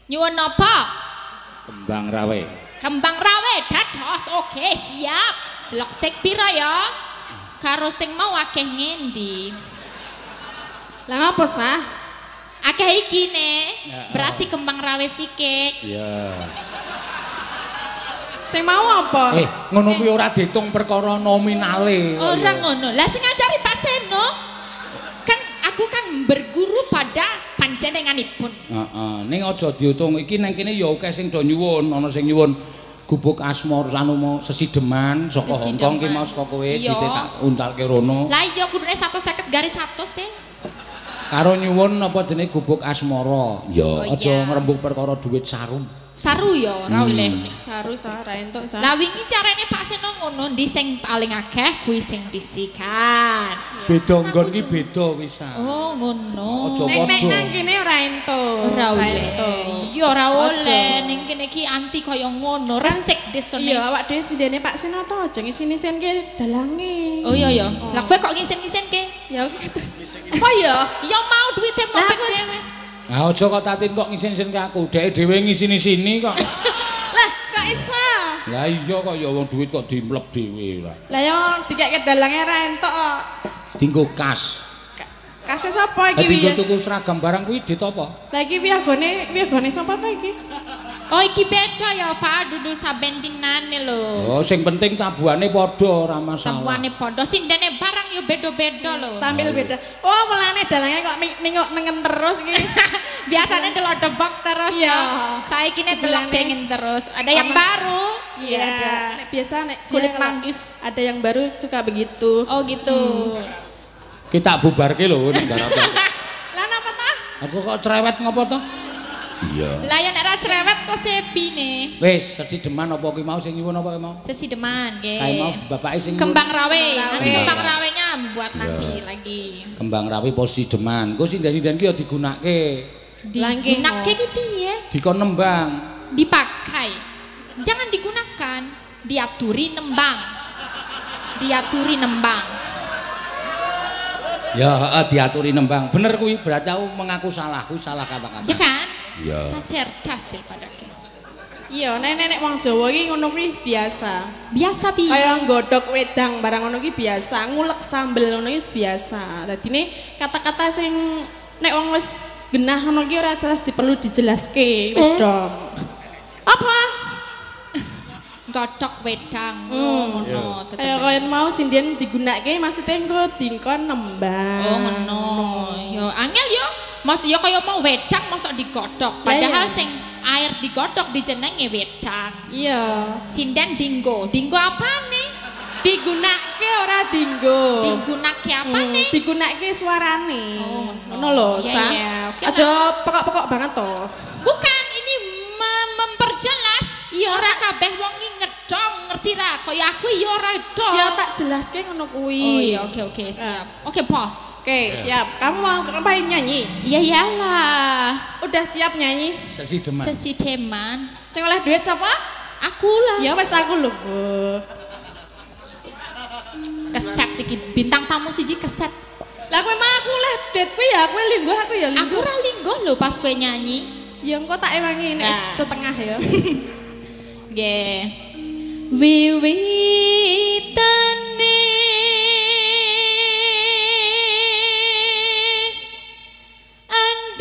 Nyuwun napa? Kembang rawe. Kembang rawe dados. Oke, siap. Delok sik pira ya? Karo sing mau akeh ngendi? Lah ngapa sah? Akeh iki ne. Ya, Berarti kembang rawe sikik. Iya. Sing mau apa? Ngono kuwi ora diitung perkara nominale. Ora ngono. Lah sing ngajari Pak Seno kan aku kan berguru pada panjenenganipun. Heeh, ning aja diitung iki nang kene ya akeh sing do nyuwun, ana sing nyuwun gubuk asmor anu mau sesideman saka Hongkong ki mau saka kowe tak untalke rono. Lah iya kudune 150 garis 100 e. Karo nyuwun apa jenenge gubuk asmara. Ya, Oh, aja iya. ngrembug perkara duit sarum. Saru ya ora oleh. Saru sah ra entuk sah. Lah wingi carane Pak Seno ngono, ndi sing paling akeh kuwi sing disikan. Beda nggon ki beda pisan. Oh, ngono. Aja Nek padha. nang kene ora entuk. Ora oleh. Iya ora oleh. Aja. Ning kene iki anti kaya ngono, resik desone. Iya, awak dhewe sindene Pak Seno to aja ngisi-ngisinke dalange. Oh iya ya. Lah kowe kok ngisin-ngisinke? Ya gitu. Apa ya? Ya mau duite Lah, mopet aku- dhewe. Ah aja kok Tatin kok ngisin-ngisin ke aku. Dhek dhewe ngisini-sini kok. Lah, kok iso? Lah iya kok ya wong duit kok dimlep dhewe lah. Lah yo dikek dalange ra entuk kok. Dinggo kas. Kasih sapa iki Dinggo piye? tuku seragam barang kuwi dit apa? Lah iki piyagone sapa to iki? Oh iki beda ya Pak, dudu sabendinane lho. Oh sing penting tabuhane padha ora masalah. Tabuhane padha, sindene barang ya beda-beda lho. Tampil beda. Oh, mulane dalange kok nengok nengen terus iki. Biasanya delok debok terus Iya. ya. Saiki ne delok Sebelahnya. pengen terus. Ada yang baru. Iya, ada. Nek biasa nek dia Kulit kalau manggis. ada yang baru suka begitu. Oh gitu. Kita bubarke lho ning garap. Lah napa tah? Aku kok cerewet ngopo to? Iya. Lah ya nek ra cerewet kok sepine. Wis sesideman apa ki mau sing nyuwun apa ki mau? Sesideman nggih. Kae mau bapake sing nyuwun. Kembang rawe. Kembang Nanti rawe. kembang rawenya buat nanti lagi. Kembang rawi posisi deman. Engko sinden-sinden ki ya digunakake. Langking, Digunakke oh. ki piye? Dikon nembang. Dipakai. Jangan digunakan, diaturi nembang. Diaturi nembang. Ya, heeh diaturi nembang. Bener kuwi berarti aku mengaku salah, kuwi salah kata-kata. Ya kan? Iya. Cerdas sih padake. Iya, nenek wong Jawa iki ngono kuwi biasa. Biasa piye? Kayak nggodhog wedang barang ngono ki biasa, ngulek sambel ngono ki biasa. Dadine kata-kata sing nek wong wis genah ngono ki ora terus diperlu dijelaske wis dong. Apa? Godhog wedang. Hmm. Ngono. tetep. Kayak koyen mau sinden digunakke maksudnya engko dingkon nembang. Oh ngono. Yo angel yo. Maksud yo kaya mau wedang mosok digodhog. Padahal iya. sing air digodhog dijenenge wedang. Iya. Sinden dinggo. Dinggo apane? Digunakke ora dinggo. Digunakke apane? Digunakke suarane. Oh, ngono lho, Iya, Sa. iya, oke, Aja pekok-pekok banget to. Bukan ini memperjelas. Iya, Ora tak- kabeh wong iki ngedong ngerti ra? Kaya aku ya ora dong. Ya tak jelaske ngono kuwi. Oh iya oke siap. Oke bos. Oke, siap. Kamu mau ngapain nyanyi? Iya iyalah. Udah siap nyanyi? Sesi deman. Sesi deman. Sing oleh duit siapa? Aku lah. Ya wes aku lho. Keset iki bintang tamu siji keset. Lah kowe mah aku oleh duit kuwi ya, kowe linggo aku ya Aku linggo. ora linggo lho pas kowe nyanyi. Ya engko tak ewangi nek Nah. setengah ya. Nggih. Wiwitane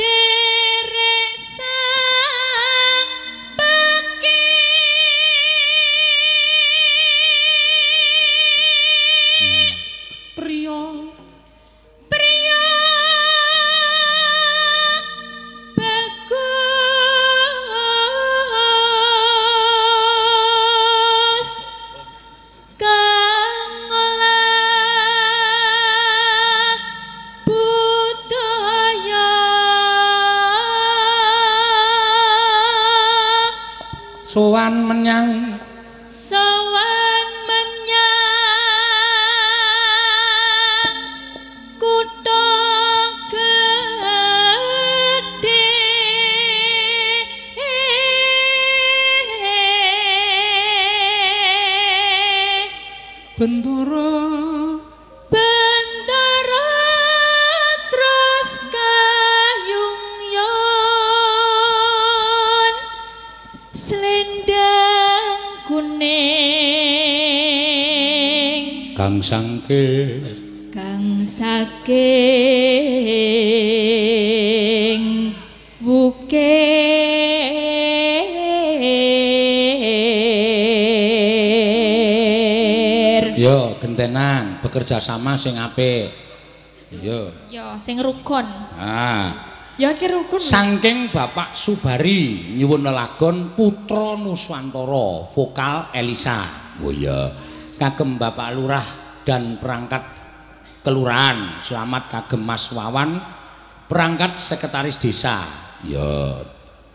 anderek sang baki Priya priya bagus Bendara terus kayungyon selendang kuning kang saking wukir. Yo gentenan bekerja sama sing apik. Yo. Yo sing rukun. Ya ki rukun. Saking Bapak Subari nyuwun lelagon Putra Nuswantara, vokal Elisa. Oh iya. Kagem Bapak Lurah dan perangkat kelurahan, selamat kagem Mas Wawan, perangkat sekretaris desa. Ya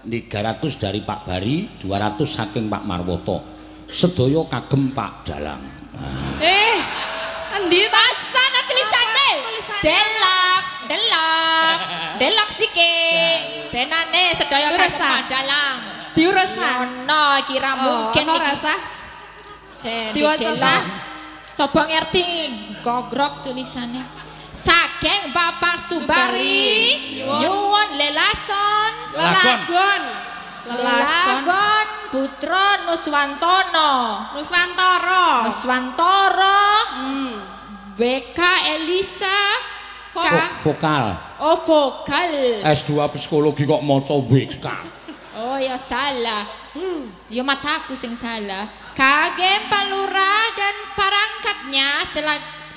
300 dari Pak Bari, 200 saking Pak Marwoto. Sedaya kagem Pak Dalang. Endi ta? Sana tulisane. Delak sike. Denane sedaya kagem Pak Dalang. Diuresa. Ono kira mungkin ono rasa. Diwaca sah. Sopo ngerti gogrok tulisannya. Saking Bapak Subari nyuwun lelason Putra Nuswantara BK Elisa Vokal. Oh vokal. S2 psikologi kok maca WK. Oh ya salah. Ya mataku sing salah. Kagem Pak Lurah dan perangkatnya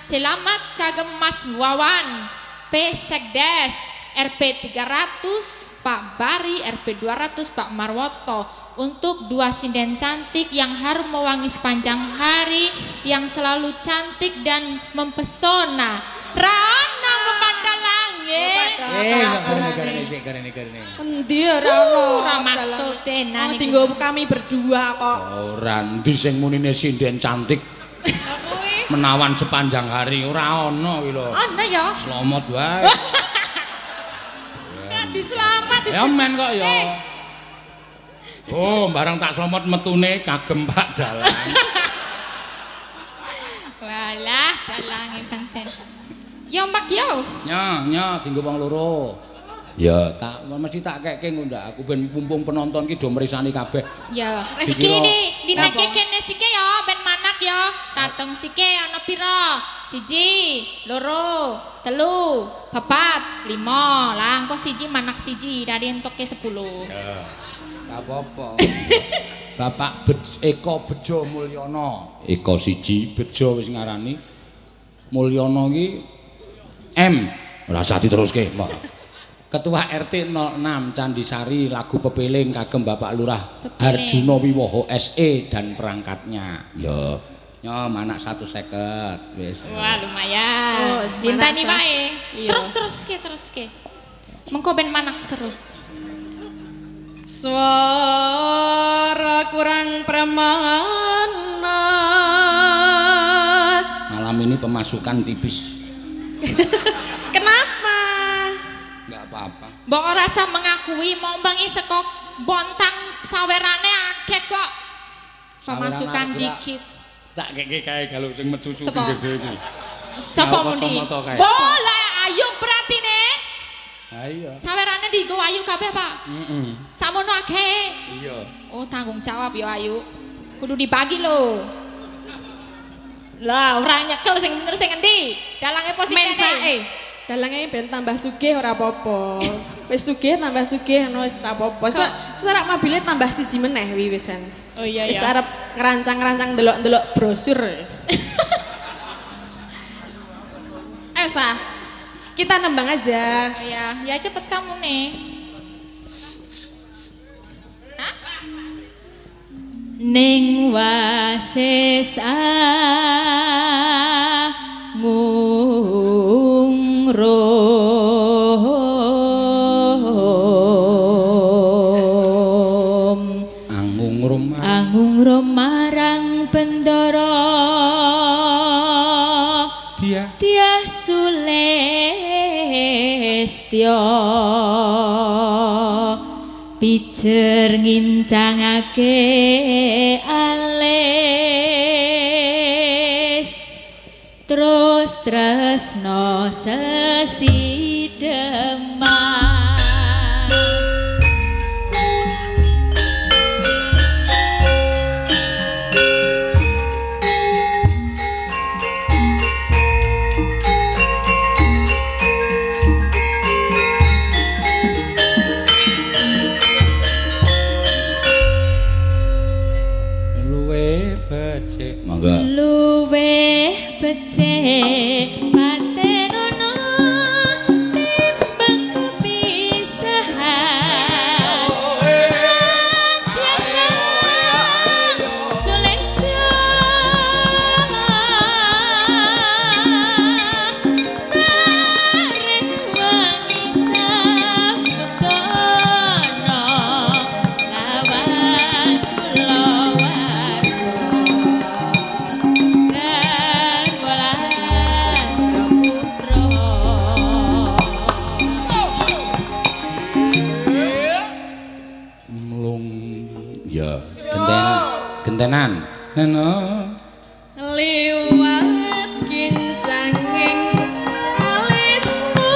selamat kagem Mas Wawan P Sekdes RP 300 Pak Bari RP 200 Pak Marwoto untuk dua sinden cantik yang harum mewangi sepanjang hari, yang selalu cantik dan mempesona. Rana kepada langit. Endi ora ono. Ora maksud tenan. Tinggal kami berdua kok. Ora ndi sing munine sinden cantik. Menawan sepanjang hari ora ono kuwi lho. Ana ya. Selamat wae. Kan diselamat. Ya men kok ya. Oh, barang tak selamat metune kagem Pak Dalang. Walah, Dalang pancen. Ya Mbak yo. Nya dienggo wong loro. Ya, mesti tak keke ngundak aku ben mumpung penonton ki do mrisani kabeh. Ya. Iki dineke kene sike ya ben manak ya. Tateng sike ana pira? 1, 2, 3, 4, 5. Lah engko 1 manak 1 dari entoke 10. Ya. Gak apa-apa. Bapak Eko Bejo Mulyono. Eko 1 Bejo wis ngarani. Mulyono ki M. Ora usah diteruske, Mbak. Ketua RT 06 Candisari lagu pepeling kagem Bapak Lurah Harjuno Wiwoho SE dan perangkatnya. Yo. Yo manak 150 wis. Wah, lumayan. Dintani wae. Terus ke. Mengko ben manak terus. Suara kurang permana. Malam ini pemasukan tipis. Kenapa? Enggak apa-apa. Mbok ora rasa mengakui mau mbangi saka Bontang sawerane akeh kok. Pemasukan dikit. Tak keke kae kalau sing metu cucu gede iki. Sapa muni? Boleh ayo beratine. Ha iya. Sawerane dienggo ayu kabeh, Pak. Samono akeh. Iya. Oh, tanggung jawab ya ayu. Kudu dibagi lho. Lah, ora nyekel sing bener sing endi? Dalange posisine. Dalange ben tambah sugih ora apa-apa. Wis sugih tambah sugih wis ora apa-apa. Serak mobile tambah 1 meneh wisan. Oh iya ya. Wis arep ngerancang-rancang ndelok-ndelok brosur. Esa. Kita nembang aja. Oh ya cepet kamu nih. Hah? Ning wasesa angungrum marang bendara dia sulestya pijer ngincangake alis terus tresno sesideman. Luweh becik patenono timbang kepisahan rakyat Sulistyo tarik wangi samutono lawan kulawarga gentenan neno liwat kincanging alismu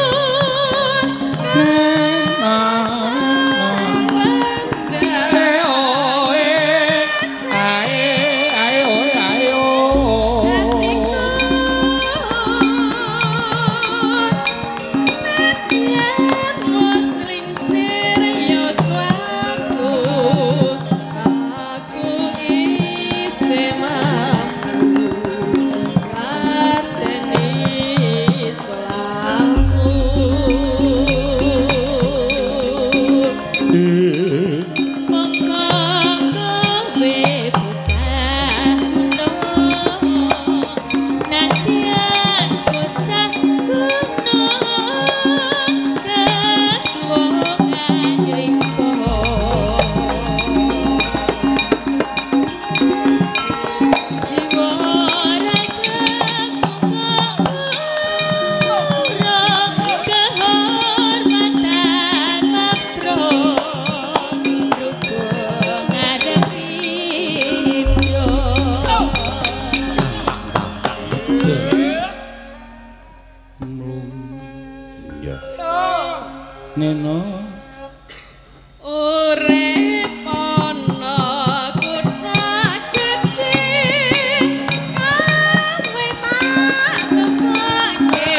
neno urip ana kutha gedhe kowe tak tukoke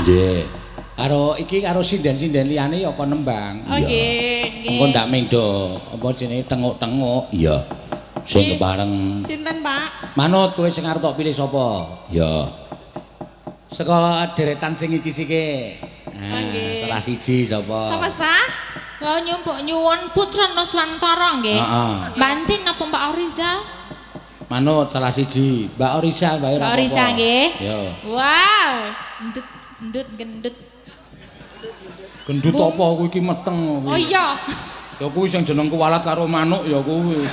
Nggih. Karo sinden-sinden liyane ya kon nembang. Oh nggih. Engko ndak mendo apa jenenge tenguk-tenguk. Iya. Sing bareng. Sinten, Pak? Manut kowe sing arep tok pilih sapa? Ya. Saka deretan sing iki sike. Salah siji sapa? Sapa sah? Oh nyuwun Putra Nuswantara nggih. Heeh. Bantin napa Mbak Oriza? Manut salah siji, Mbak Oriza wae Mbak Oriza nggih. Ya. Wow, gendut. Gendut apa kuwi iki meteng kuwi. Oh iya. Ya kuwi sing jeneng kuwalat karo manuk ya kuwi.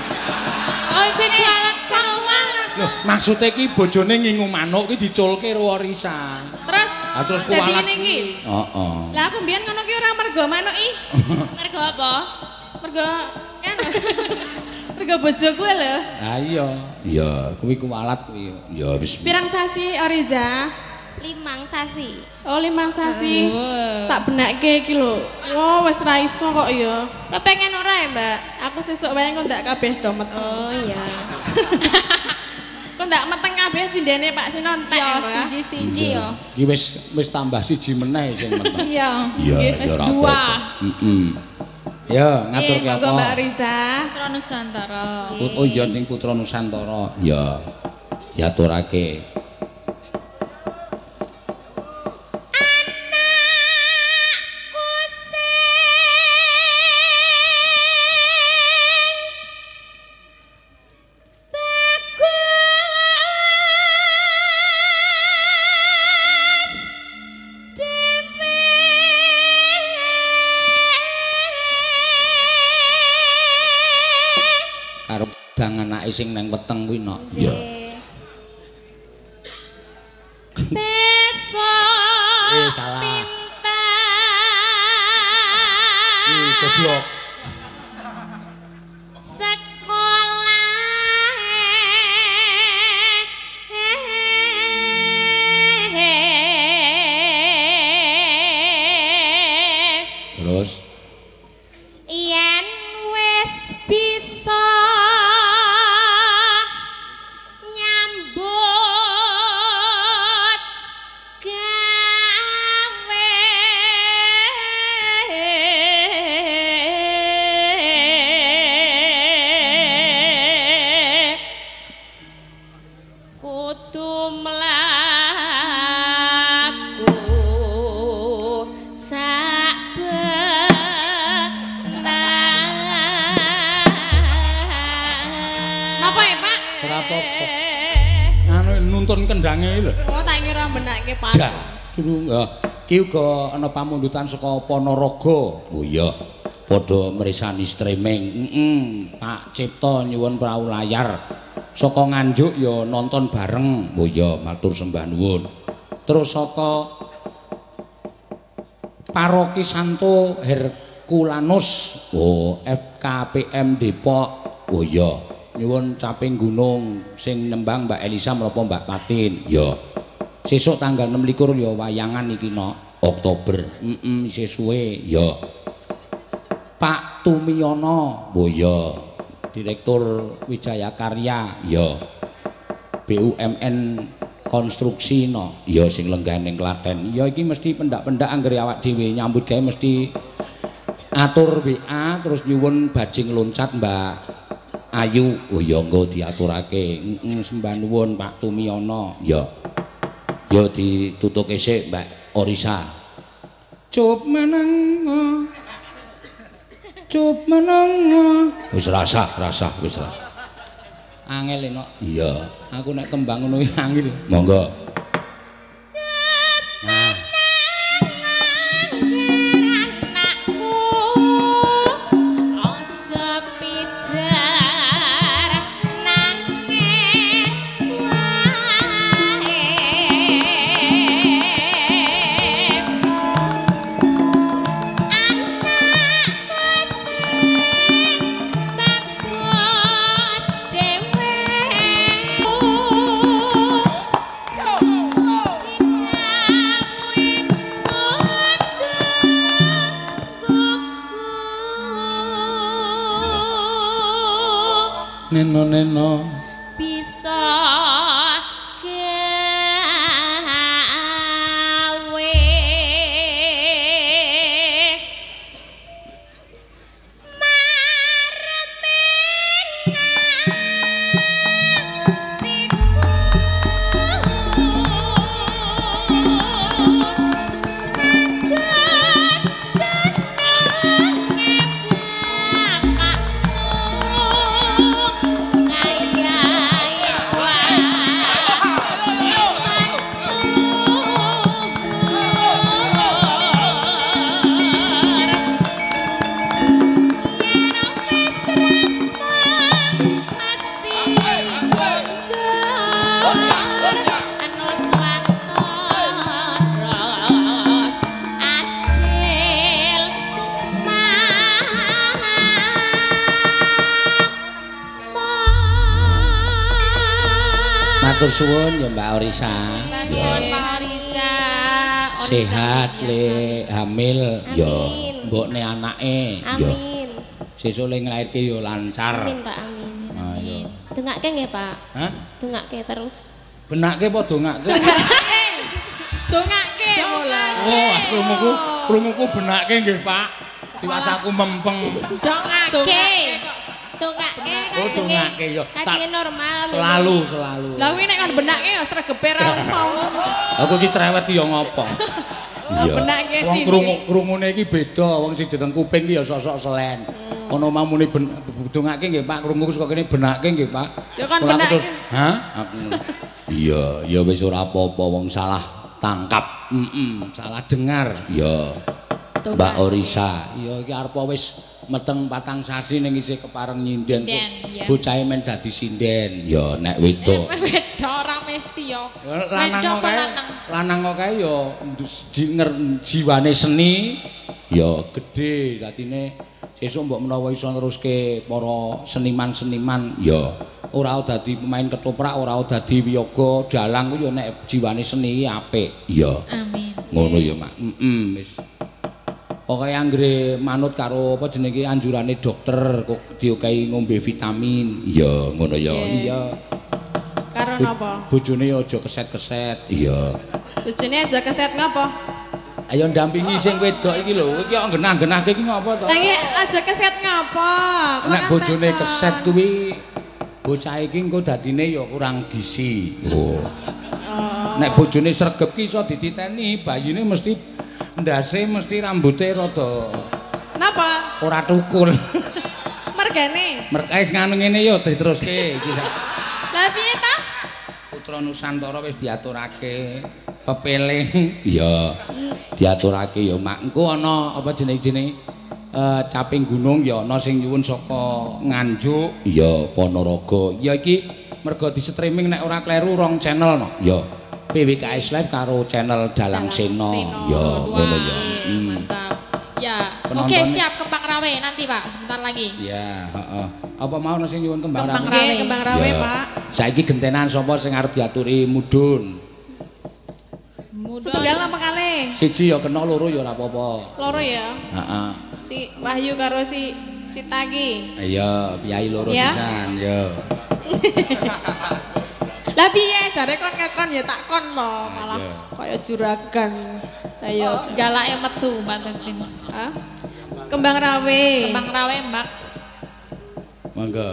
Oh kuwi kuwalat karo manuk. Lho, maksude iki bojone ngingu manuk iki diculke karo Oriza. Terus kuwalat. dadi ngene iki. Heeh. Lah aku mbiyen ngono ki ora mergo manuk i. Mergo apa? Mergo kan. Mergo bojoku lho. Ha iya. Iya, kuwi kuwalat kuwi. Ya wis. Pirang sasi Oriza? 5 sasi. Oh 5 sasi. Tak benakke iki lho. Wah wis ra iso kok ya. Kepengen ora ya, Mbak? Aku sesuk wae kok ndak kabeh do meteng. Oh iya. Kok ndak meteng kabeh sindene Pak Sinon tak Ya ya. siji-siji ya. Iki wis tambah siji meneh sing meteng. Iya. Iya, Wis ya ora dua. apa-apa. Heeh. Ya, ngatur ki Monggo apa? Mbak Riza. Putra Nusantara. Oh iya ning Putra Nusantara. Ya. Diaturake. Anake sing nang weteng kuwi nok. Iya. Besok salah. pinter. Goblok. Terus yen wis bisa nyambut gawe kudu mlaku Napa ya, Pak? ora apa-apa. Anu nuntun kendange lho. Oh, tak ngira mbenake Pak. Dah. Durung ya. Ki uga ana pamundutan saka Ponorogo. Oh iya. Padha mresani streaming. Pak Cipto nyuwun prau layar. Saka Nganjuk ya nonton bareng. Oh iya, matur sembah nuwun. Terus saka Paroki Santo Herculanus. Oh, FKPM Depok. Oh iya. Nyuwun caping gunung sing nembang Mbak Elisa menapa Mbak Patin. Ya. Sesuk tanggal 26 ya wayangan iki no Oktober. Isih suwe. Ya. Pak Tumiyono. Oh ya. Direktur Wijaya Karya. Ya. BUMN konstruksi no. Ya sing lenggah ning Klaten. Ya iki mesti pendak-pendak anggere awak dhewe nyambut gawe mesti atur WA terus nyuwun bajing loncat Mbak Ayu. Oh ya engko diaturake. Sembah nuwun Pak Tumiyono. Ya. Ya ditutuke sik Mbak Orisa. Cup meneng. Cup meneng. Wis rasah wis rasah. Angel enak. Iya. Aku nek tembang ngono iki angel. Monggo. Nah. Neno bisa gawe Matur suwun ya Mbak Orisa. Nuwun Mbak Orisa. Sehat le hamil ya. Mbokne anake ya. Amin. Sesuk le nglairke ya lancar. Amin Pak, amin. Ah ya. Dengake nggih Pak. Hah? Dengake terus. Benake apa dongake? Dongake mulai. Oh, krunguku benake nggih, Pak. Diwasaku mempeng. Dongake. Dongake Oh, dongake ya. Kajenge normal. Selalu. Lah kuwi nek kon benake ya sregep ra mau. Aku iki cerewet ya ngopo? Benake Wong sini. krungune iki beda, wong sing jeneng kuping iki ya sok-sok selen. Ana mamune dongake nggih, Pak. Krunguku saka kene benake nggih, Pak. Ya kan Kula benake. terus, hah? Aku. Iya, ya wis ora apa-apa wong salah tangkap. Salah dengar. Ya. Mbak Orisa, ya iki arep wis meteng 4 sasi ning isih kepareng nyinden. Bocahe men dadi sinden. Ya nek wedok. Wedok ora mesti ya. Lanang kok kae ya jiwane seni ya gedhe dadine sesuk mbok menawa iso neruske para seniman-seniman ya ora dadi pemain ketoprak, ora dadi wiyaga dalang ku ya nek jiwane seni apik. Ya. Amin. Ngono ya, Mak. Wis. Pokoke anggere manut karo apa jenenge anjurane dokter kok diokehi ngombe vitamin. Iya, ngono ya. Iya. Karo napa? Bojone aja keset-keset. Iya. Bojone aja keset ngapa? Ayo ndampingi sing wedok iki lho. Iki kok genah-genahke iki ngopo to? Lah iki aja keset ngapa? Nek bojone keset kuwi bocah iki engko dadine ya kurang gizi. Oh. Nek bojone sregep ki iso dititeni, bayine mesti ndase mesti rambuté rada napa? Ora tukul. Mergane. Merkais nganu ngene ya diteruske iki. Lah piye ta? Putra Nusantara wis diaturake pepeling. Iya. Diaturake ya Mak. Engko ana apa jenenge caping gunung ya ana sing nyuwun saka Nganjuk. Iya, Ponorogo. Ya iki mergo di streaming nek ora kleru 2 channel no. Ya. PWKS Live karo channel Dalang Seno. Ya, ngono ya. Mantap. Ya, oke siap Kembang Rawe nanti Pak, sebentar lagi. Ya, heeh. Apa mau sing nyuwun Kembang Rawe? Nggih, Kembang Rawe, Pak. Saiki gentenan sapa sing arep diaturi mudhun? Setunggal apa kali? Siji ya kena, loro ya ora apa-apa. Loro ya. Heeh. Si Wahyu karo si Cita ki. Iya, piyai loro pisan, ya. Lah piye jare kon ngekon ya tak kon to, malah kaya juragan. Ayo galake metu Mbak Tentin. Hah? Kembang Rawe. Kembang Rawe, Mbak. Monggo.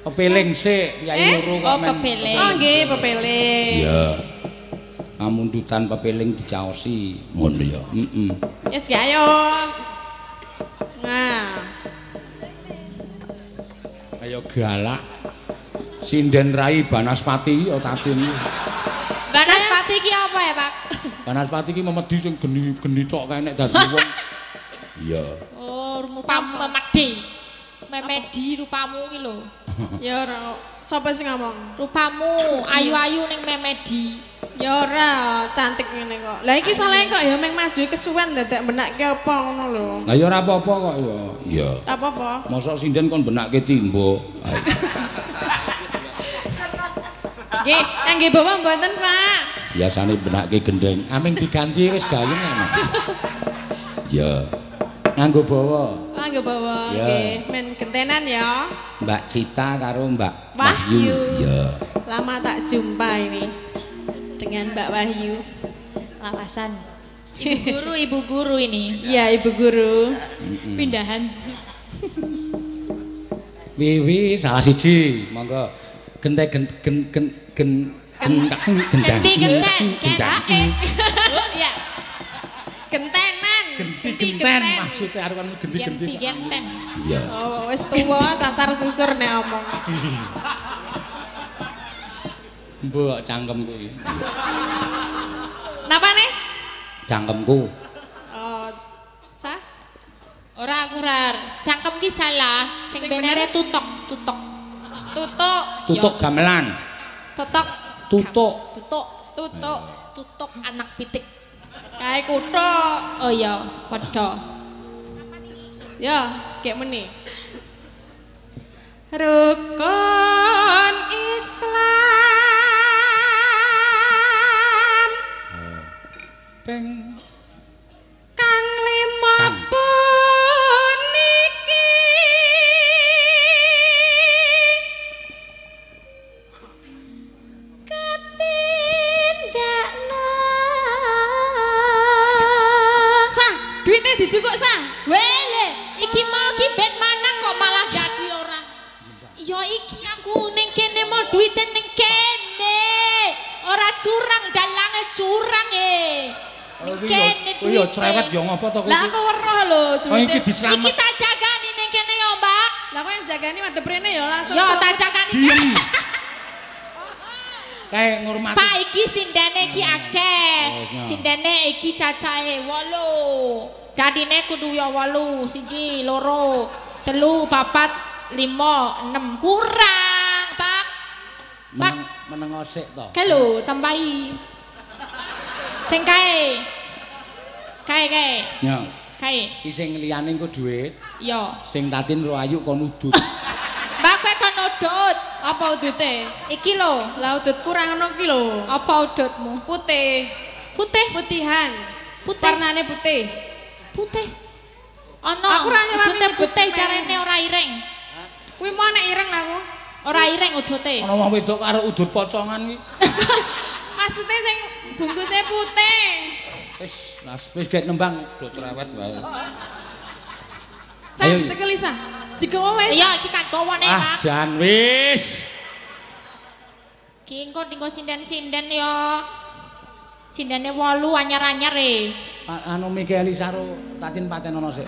Pepeling sik, piyai loro kok men. Pepeling. Oh nggih, pepeling. Iya. Ngamundutan pepeling dicaosi, ngono ya. Yes, ayo. Nah. Ayo galak. Sinden Rai Banaspati ya tadine. Banaspati ki apa ya, Pak? Banaspati ki memedi sing geni-geni tok kae nek dadi wong. Iya. Oh, rupamu memedi. Memedi rupamu ki lho. Ya ora, sapa sing ngomong? Rupamu ayu-ayu ning memedi. Ya ora, cantik ngene kok. Lah iki saleh kok ya meng maju kesuwen dadak benakke apa ngono lho. Lah ya ora apa-apa kok ya. Iya. Ora apa-apa. Mosok sinden kon benakke timbo. Nggih, nggih bawa mboten, Pak. Biasane benakke gendeng. Aming diganti wis gayeng ana. Ya. Nganggo bawa. Nganggo bawa, nggih. Men gentenan ya. Mbak Cita karo Mbak Wahyu. Ya. Lama tak jumpa ini dengan Mbak Wahyu. Lawasan. Ibu guru ini. Iya, Ibu Guru. Pindahan. Wiwi salah siji, monggo. Genteng Genti genten. Oh iya. Gentenan. Genti-genten maksudnya aruan genti-genti. Genten. Iya. Oh, wis tuwa sasar susur nek omong. Mbok cangkemku iki. Napa nih? Cangkemku. Oh, sah? Ora akurat. Cangkem ki salah. Sing benere tutok. Tutuk. Tutuk gamelan. Tutok. Tutuk. Tutuk anak pitik. kae kuthuk. Oh iya, padha. Ya, kayak meni. Rukun Islam iki aku ning kene mau duite ning kene. Ora curang dalange curang ning kene duite. Oh iya cerewet yo ngopo to kuwi? Lah aku weruh lho duite. Iki diselamet. Iki tak jagani ning kene yo, Mbak. Lah kok yang jagani madhep rene ya langsung. Yo tak jagani. Diem. Kayak ngurmati. Pak iki sindene iki akeh. Oh, Sindene iki cacahe 8. Dadine kudu ya 8, 1, 2, 3, 4, 5, 6 kurang, Pak. Pak Meneng sik to. kae lho tambahi. Sing kae. Kae. Ya. Kae. Ki sing liyane engko dhuwit, Yo. sing tatin ro ayu kon udut. Mbak kowe kon udut. Apa udute? Iki lho. Lah udut kurang ngono ki lho. Apa udutmu? Putih. Putih. Putihan. Putih. Warnane putih. Putih. Ono. Aku ora nyewani Udute nyebut putih merek. jarene ora ireng. Kuwi mau nek ireng aku. Ora ireng udute. Ana wong wedok karo udut pocongan ki. Maksudnya sing bungkusnya putih. Wis gek nembang do cerewet wae. Sang Ayo. cekel Isa. Digawa wis. Iya, kita gawane, Ah Pak. jan wis. Ki engko dinggo sinden-sinden ya. Sindene 8 anyar-anyar Anu Miki Elisa ro tatin paten ana sik.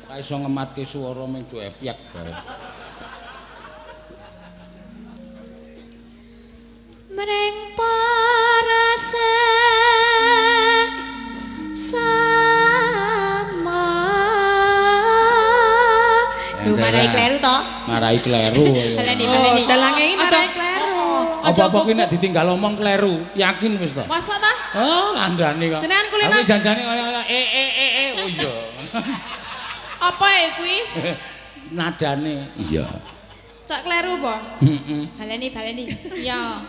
Ka iso ngematke swara ming do epyak bae. Mreng parase sama. Duh marai kleru to. Marai kleru. Baleni Oh, baleni. dalange iki marai kleru. Apa-apa kuwi nek ditinggal omong kleru, yakin wis to. Masa ta? Oh, kandhane kok. Jenengan kulino- Aku janjane kaya oh iya. Apa ya kuwi? Nadane. Iya. Cak kleru apa? Heeh. Baleni. Ya.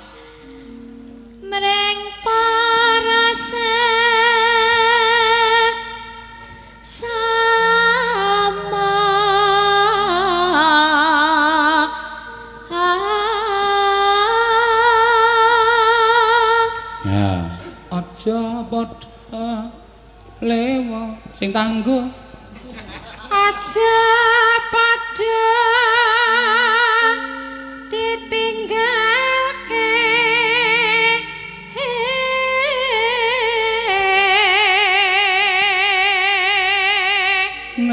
Mreng parase sama. Ya. Aja padha lewa sing kanggo Aja padha ditinggalke.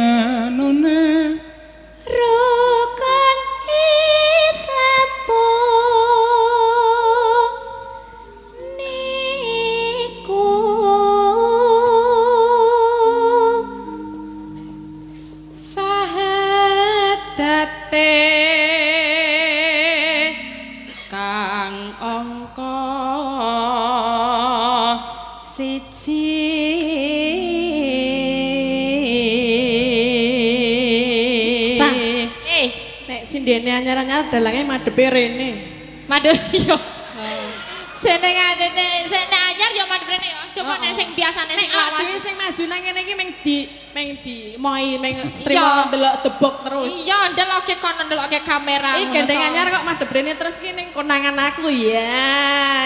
nanone Rukun Islamku niku Sahadate Kang angka siji. Sang. Nek sindene anyar-anyar dalange madhepe rene. Madhe yo. Sene ngadene sene anyar yo madhe rene yo. Coba nek sing biasane Nek sing awak lawas. dhewe sing maju nang kene iki meng di moi meng trimo ndelok debok terus. Iya, ndelokke kono ndelokke kamera. Iki gendeng anyar kok madhep rene terus ki ning konangan aku ya.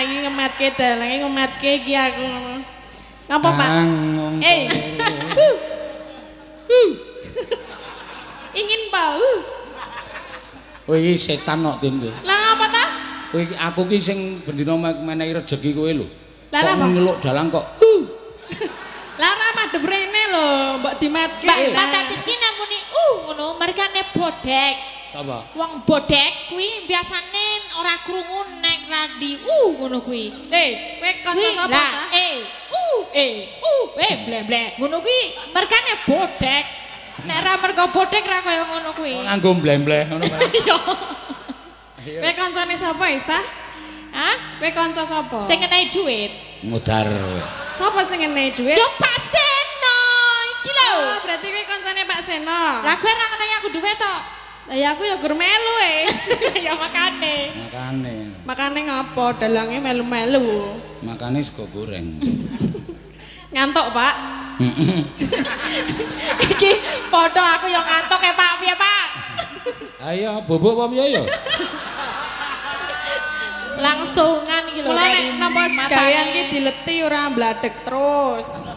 Iki ngematke dalange ngematke iki aku. Ngapa, Pak? Ingin bau. kowe iki setan kok tin kowe. Lah ngapa ta? Kowe iki aku ki sing bendina menehi rejeki kowe lho. Lah Kok apa? nyeluk dalang kok. Lah ra madhep rene lho, mbok dimatke. Mbak Tati ki namuni ngono, mergane bodek. Sapa? Wong bodek kuwi biasane ora krungu nek radi ngono kuwi. Kowe kanca sapa Lah, sah? bleh bleh. Ngono kuwi mergane bodek. Nek ra mergo bodek ra kaya ngono kuwi. Nganggo mbleh-mbleh ngono kae. Iya. Kowe kancane sapa Isa? Hah? Kowe kanca sapa? Sing ngenehi dhuwit. Mudar. Sapa sing ngenehi dhuwit? Yo Pak Seno iki lho. Oh, berarti kowe kancane Pak Seno. Lah kowe ra ngenehi aku dhuwit to. Lah ya aku ya gur melu Ya makane. Makane. Makane ngapa dalange melu-melu. Makane sego goreng. Ngantuk, Pak. Iki foto aku yang ngantuk ya Pak, piye Pak? Ayo bobok apa piye ya? Langsungan iki lho. Mulai nek Rek. napa Matane. gawean ki dileti ora mbladek terus.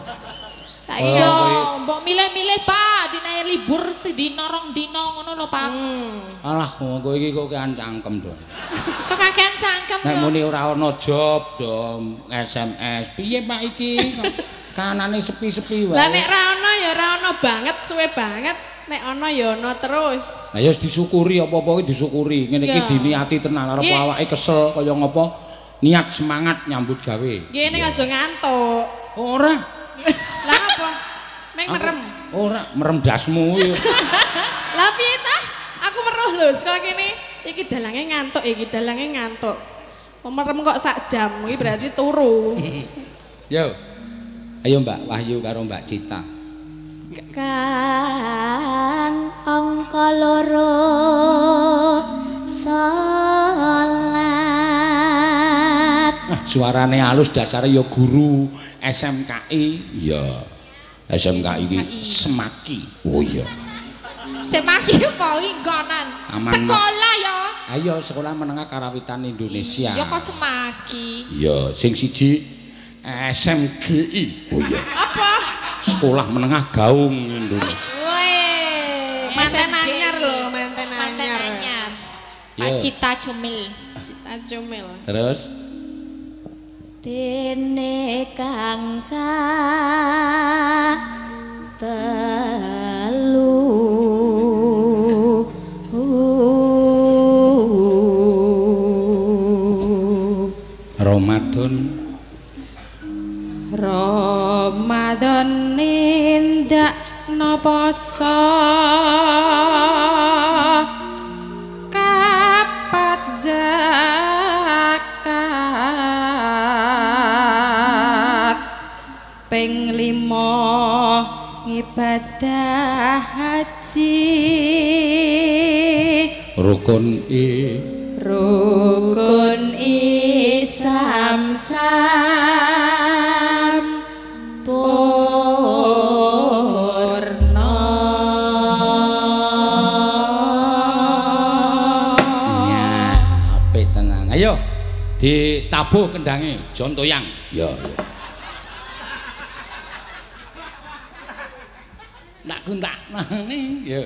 Tak Iya, iya. mbok milih-milih Pak, dinae libur sedina rong dina ngono lho, Pak. Alah, kowe iki kok kean cangkem, Dom. Kekakean cangkem Nek yo. muni ora ana job, Dom, SMS. Piye Pak iki? Kanane sepi-sepi wae. Lah nek ra ono ya ra ono banget, suwe banget. Nek ono ya ono terus. Lah ya disyukuri apa-apa iki disyukuri. Ngene iki Ya. diniati tenan arep Nggih. awake kesel kaya ngopo. Niat semangat nyambut gawe. Nggih ning aja ngantuk. Ora, Lah apa? Mek merem. ora merem dasmu iki. Lah piye ta? Aku weruh lho saka kene. Iki dalange ngantuk, iki dalange ngantuk. Merem kok sak jam, iki berarti turu. Yo. Ayo Mbak Wahyu karo Mbak Cita. Kang angka loro salat Suarane halus dasare ya guru SMKI. Iya. SMKI iki semaki. Oh iya. Semaki apa iki nggonan? Aman, Sekolah ya. Ayo Sekolah Menengah Karawitan Indonesia. Ya kok semaki. Iya, sing siji SMGI. Oh iya. Apa? Sekolah Menengah Gaung Indonesia. Weh. Manten SMG. anyar lho, manten Manten anyar. anyar. Yo. Pak Cita Cumil. Cita Jumil. Terus dene kang telu Ramadan. Ramadan nindak poso kapat zakat ping 5 ibadah haji Rukun rukun Islam Ya, apik tenan. Ayo ditabuh kendange, Jon Toyang. Ya, ya. Tak kuntak nang ya.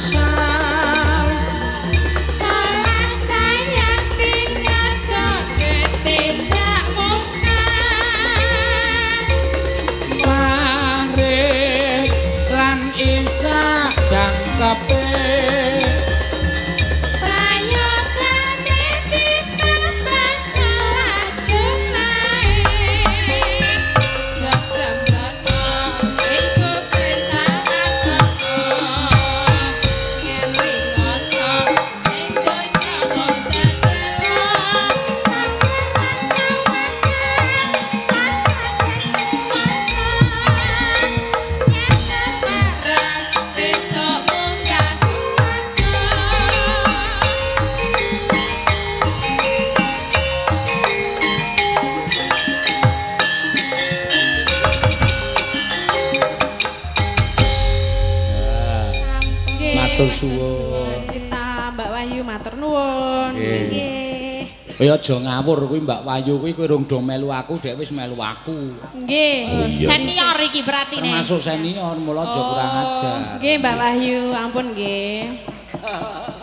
asal salah saya tingkat tidak mungkin Mahrib lan isa jangkepe prayogane ditambah salat Jumat sesembrono iku perintah agama ngelingono ing donya wong sedaya sangeran kawanan asas kuasa yen keparang besok munggah swarga Nggih. matur suwun. Cinta Mbak Wahyu matur nuwun. Nggih. Kaya aja ngawur kuwi Mbak Wayu kuwi kowe rung do melu aku dhek wis melu aku. Nggih. senior iki berarti nih Termasuk senior mula aja kurang ajar. Nggih Mbak Wahyu, ampun nggih.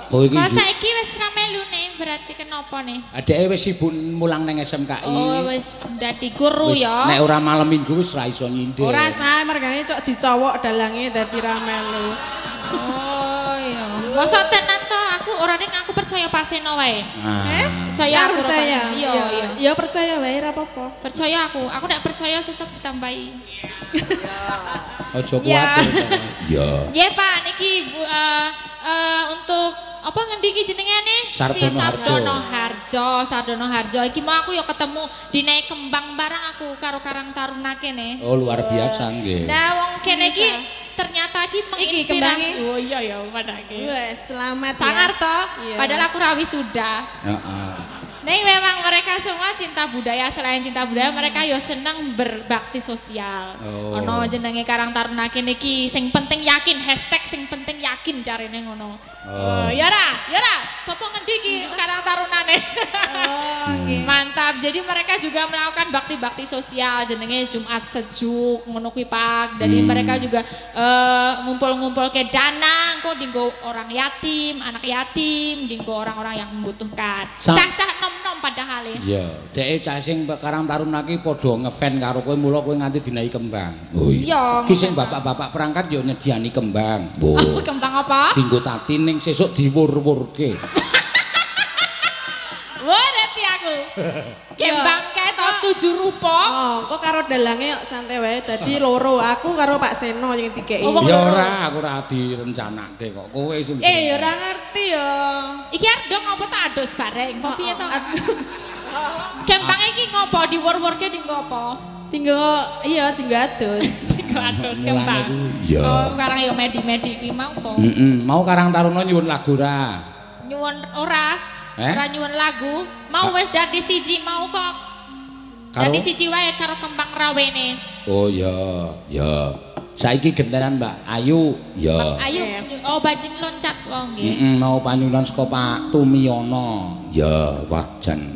Oh iki. kalau saiki wis ra melu nih berarti kenapa nih Adeke wis sibuk mulang nang SMKI. oh wis dadi guru Wis, ya nek ora malam minggu wis ra iso nyindir. Ora sae mergane cok dicowok dalange dadi ra melu. oh iya masa tenan to aku ora ning aku percaya paseno wae percaya Ya aku percaya. iya iya Ya percaya wae ra apa-apa. percaya aku nek percaya sesuk ditambahi Aja Ya. kuwatir. Ya. nggih Pak niki untuk apa ngendi iki jenenge nih Sardono Sardono Harjo iki mau aku ya ketemu dinaik kembang bareng aku karo Karang Taruna kene Oh luar biasa nggih. nah wong kene iki ternyata iki kembange. menginspirasi oh iya ya padake Wes selamat sangar ya. toh Iya. padahal aku rawi sudah Heeh. Nih memang mereka semua cinta budaya, selain cinta budaya mereka yo seneng berbakti sosial. Oh. Ono jenenge Karang Taruna kene iki sing penting yakin hashtag sing penting yakin carine ngono. Oh. Ya ra, sapa ngendi iki Karang Tarunane. Oh, nggih. Mantap. Jadi mereka juga melakukan bakti-bakti sosial jenenge Jumat Sejuk ngono kuwi Pak. Jadi mereka juga ngumpul-ngumpul ke dana engko dinggo orang yatim, anak yatim, dinggo orang-orang yang membutuhkan. Cah-cah nom-nom padahal ya. Iya, dhek cah sing Karang Taruna ki padha ngefan karo kowe mula kowe nganti dinai kembang. Oh Iya. Ki sing bapak-bapak perangkat yo nyediani kembang. Oh, kembang apa? Dinggo tati ning sesuk diwur-wurke. Wah, ngerti aku. Kembang kae to 7 rupa. Oh, kok karo dalange kok santai wae. Dadi loro aku karo Pak Seno yang dikeki. Oh, Ya ora, aku ora direncanake kok. Kowe sing Ya ora ngerti ya. Iki arep dong ngopo tak adus bareng. Apa piye to? Kembang iki ngopo diwur-wurke di ngopo? Tinggal iya tinggal adus. Digo adus kembang. Iya. Oh, sekarang yo medi-medi kuwi mau kok. Mau Karang Taruna nyuwun lagu ra. Nyuwun ora. Ora nyuwun lagu. Mau wis dadi siji mau kok. Dadi siji wae karo kembang rawene. Oh ya, ya. Saiki gentenan Mbak Ayu, ya. Ayo, oh bajing loncat wong nggih. Mau panyunan saka Pak Tumiyono. Ya, wah jan.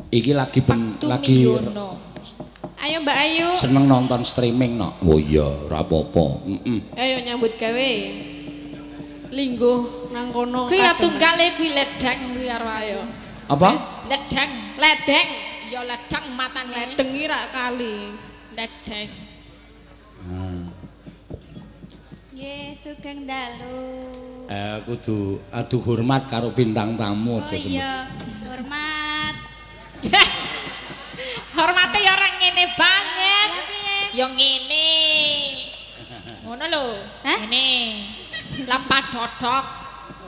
Iki lagi lagi Ayo Mbak Ayu. seneng nonton streaming no. Oh iya, ora apa-apa. Ayo nyambut gawe. Lingguh nang kono. Kuwi ya kadang. tunggale kuwi ledeng kuwi karo Ayo. Apa? Ledeng. Ledeng. Ya ledeng matane. Ledeng iki rak kali. Ledeng. Nggih, sugeng dalu. Kudu adu hormat karo bintang tamu Oh aja semut. iya, hormat. Hormate ya ora ngene banget. Ya piye? Ya ngene. Ngono lho. Hah? Ngene. Lampa dodok.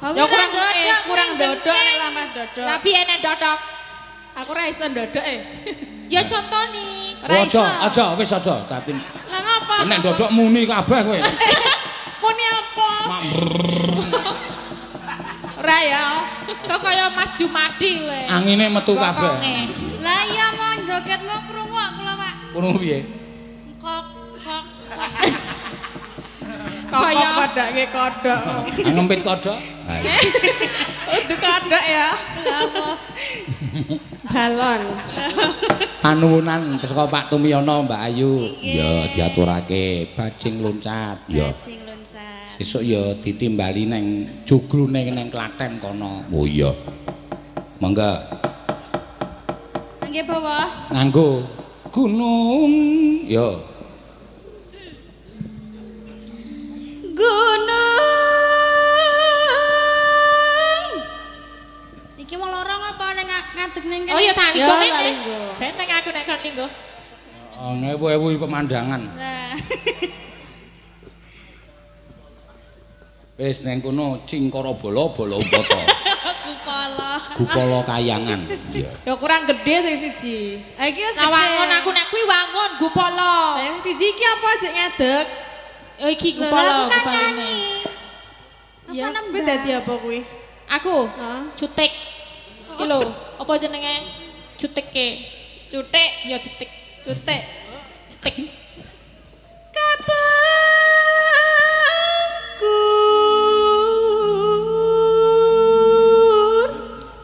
Oh, Ya kurang dodok, kurang kuwi dodok jempling. nek lamah dodok. Lah piye nek dodok? Aku ora iso dodok Ya contoni. Ora iso. Aja, wis aja. Dadi Lah ngapa? nek ndodok muni kabeh kowe. Muni apa? Mak brrr. Ora ya. Kok kaya Mas Jumadi kowe. Angine metu kabeh. Bokonge. Lah iya mau jogetmu krungu kula Pak. Krungu piye? Kok kok. Kok Kaya- padake kodok. Ngempit kodok. Udah kodok ya. Balon. Panuwunan saka Pak Tumiyono Mbak Ayu. Ya diaturake bajing loncat. Ya. Sing loncat. Sesuk ya ditimbali neng jugrune neng Klaten kono. Oh iya. Mangga. Nggih, Bawa. Nganggo gunung ya. Gunung. Iki mau lorong apa ning ngadeg ning kene? Oh iya tak Ya, linggo tak mene. linggo. Seneng aku nek kon linggo. Oh, ngewu-ewu pemandangan. Nah. Wis neng kono cingkara bola umpata. Kupala. Gupala kayangan. Iya. Ya kurang gede sing siji. Ha iki wis Sawangon aku nek kuwi wangun gupala. Yang siji iki apa jek ngedek? Oh iki Lah gupala aku kan gupaline. nyanyi. Ya, Apa kuwi dadi apa kuwi? Aku Hah? cutik. Iki lho, apa jenenge? Cutike. Cutik, Ya cutik. cutik. Cutik.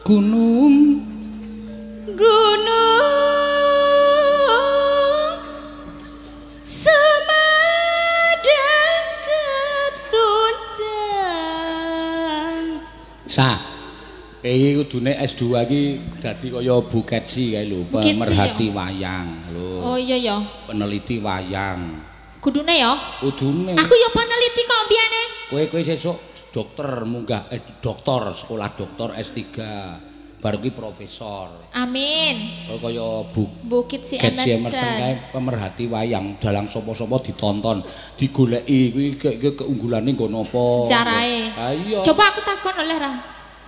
Gunung Semadang ketunjan. Sa. Iki kudune S2 iki dadi kaya Buketsi kae lho, Buketsi pemerhati wayang lho. Oh iya ya. Peneliti wayang. Kudune ya. Kudune. Aku ya peneliti kok mbiyane. Kowe sesuk dokter munggah doktor sekolah doktor S3. Bar kuwi profesor. Amin. Kaya Bukit si Getsi Emerson Emerson. kae pemerhati wayang dalang sapa-sapa ditonton, digoleki kuwi keunggulane nggo napa. Sejarahe. Ha iya. Coba aku takon oleh ra.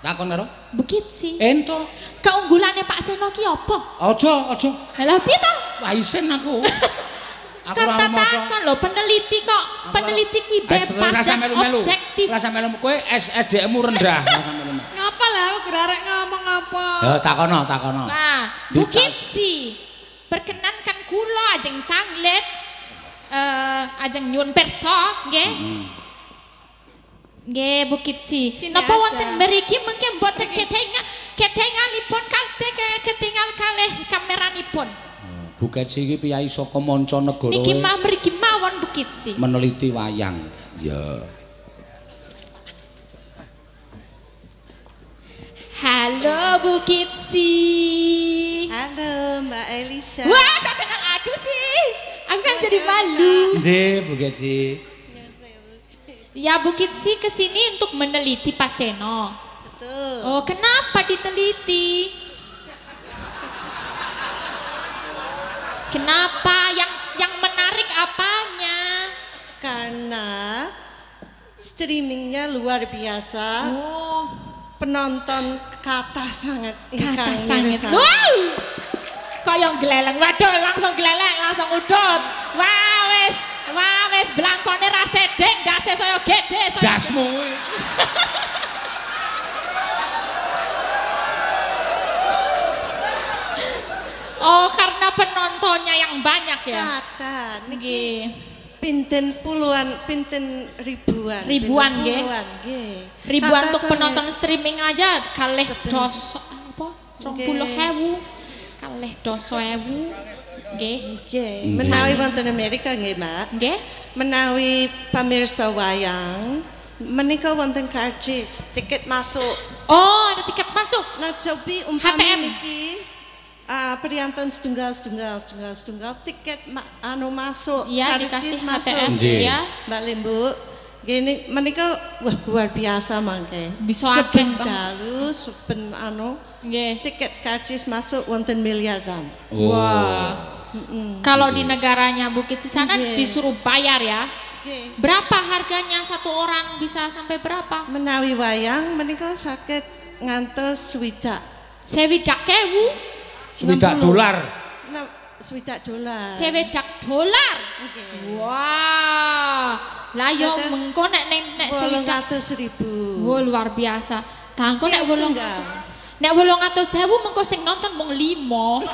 Takon karo Bukit si. ento. Keunggulane Pak Seno ki apa? Aja. Lah piye to? Wah isen aku. Aku Kan ora tak maca. takon lho peneliti kok. Peneliti kuwi bebas Rasa dan melu-melu. objektif. Rasa melu kowe SDM-mu rendah. Rasa melu-melu. Ngapa lah aku gerarek ngomong apa? Ya takono. Nah, Bukit si. Perkenankan kula ajeng tanglet ajeng nyun perso nggih. Nggih Bukit si. Sini Napa aja. wonten mriki mengke mboten ketingalipun ketinggal kalih kameranipun. Buketsi iki piyai saka manca negara. Niki mriki mawon Bukit si. Meneliti wayang. Ya. Halo Bukit si. Halo Mbak Elisa. Wah, kok kenal aku sih? Aku kan jadi malu. Nggih, Buketsi. Ya Bukit si kesini untuk meneliti Pak Seno. Betul. Oh, kenapa diteliti? Kenapa? Yang menarik apanya? Karena streamingnya luar biasa. Oh, Penonton kata sangat kata ingkang sangat. mirsani. Wow! Kayak geleleng, waduh langsung geleleng, langsung udut. Wah wes blangkone ra sedeng, dase saya gede. Dasmu. Oh, karena penontonnya yang banyak ya. Kata niki Nggih. pinten puluhan, pinten ribuan. Ribuan, pinten nggih. puluhan, nggih. Ribuan Kata untuk sangat penonton streaming aja kalih Seben- doso apa? 20.000. Kalih doso ewu. Nggih. Nggih, menawi wonten Amerika nggih, Mbak. Nggih. Menawi pamirsa wayang menika wonten karcis tiket masuk. Oh, ada tiket masuk. Nah, cobi HTM. umpami niki priyanton setunggal tiket masuk Iya, dikasih karcis masuk. HTM Nggih. ya. Mbak Limbu, gini menika wah luar biasa mangke. Bisa akeh, Seben Bang. dalu, seben Nggih. tiket karcis masuk wonten miliaran. Wah. Kalau di negaranya Bukit Sisana Nggih. disuruh bayar ya. Nggih. Berapa harganya satu orang bisa sampai berapa? Menawi wayang menika saged ngantos swidak. Sewidak ewu, $60. Nah, swidak dolar. sewidak dolar. Nggih. Wah, lah yo Tetes mengko nek sewidak. 800.000. Wah luar biasa. Tangko nek Cek 800. Nek 800.000 mengko sing nonton mung 5.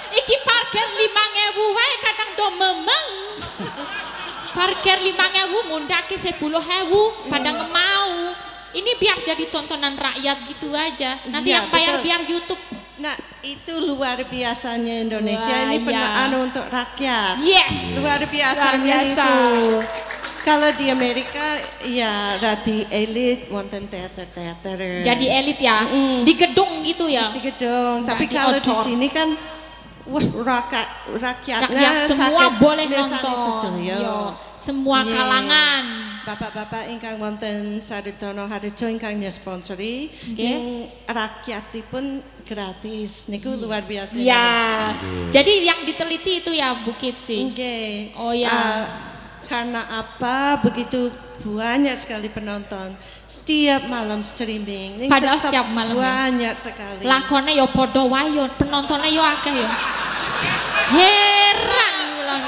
Iki parkir 5.000 wae kadang do memeng. Parkir 5.000 mundake 10.000 pada ngemau. Ini biar jadi tontonan rakyat gitu aja. Nanti Iya, yang bayar betul. biar YouTube. Nah, itu luar biasanya Indonesia Wah, ini iya. untuk rakyat. Yes. Luar biasanya Luar biasa. itu. Kalau di Amerika ya radi elit wonten teater-teater. Jadi elit ya. Di gedung gitu ya. Di gedung. Nggak Tapi di kalau di outdoor. sini kan wah rakyatnya Rakyat semua saged boleh mirsani nonton. sedaya. Yo, semua Iya. kalangan. Bapak-bapak ingkang wonten Sartono Harjo ingkang nyesponsori ning rakyatipun gratis. Niku luar biasa. Ya. Jadi yang diteliti itu ya Bukit sih. Nggih. Oh ya. Karena apa begitu banyak sekali penonton setiap malam streaming. Ini Padahal tetap setiap malam ya. banyak sekali. Lakone yo padha wae yo, penontonnya yo akeh yo. Heran ulang.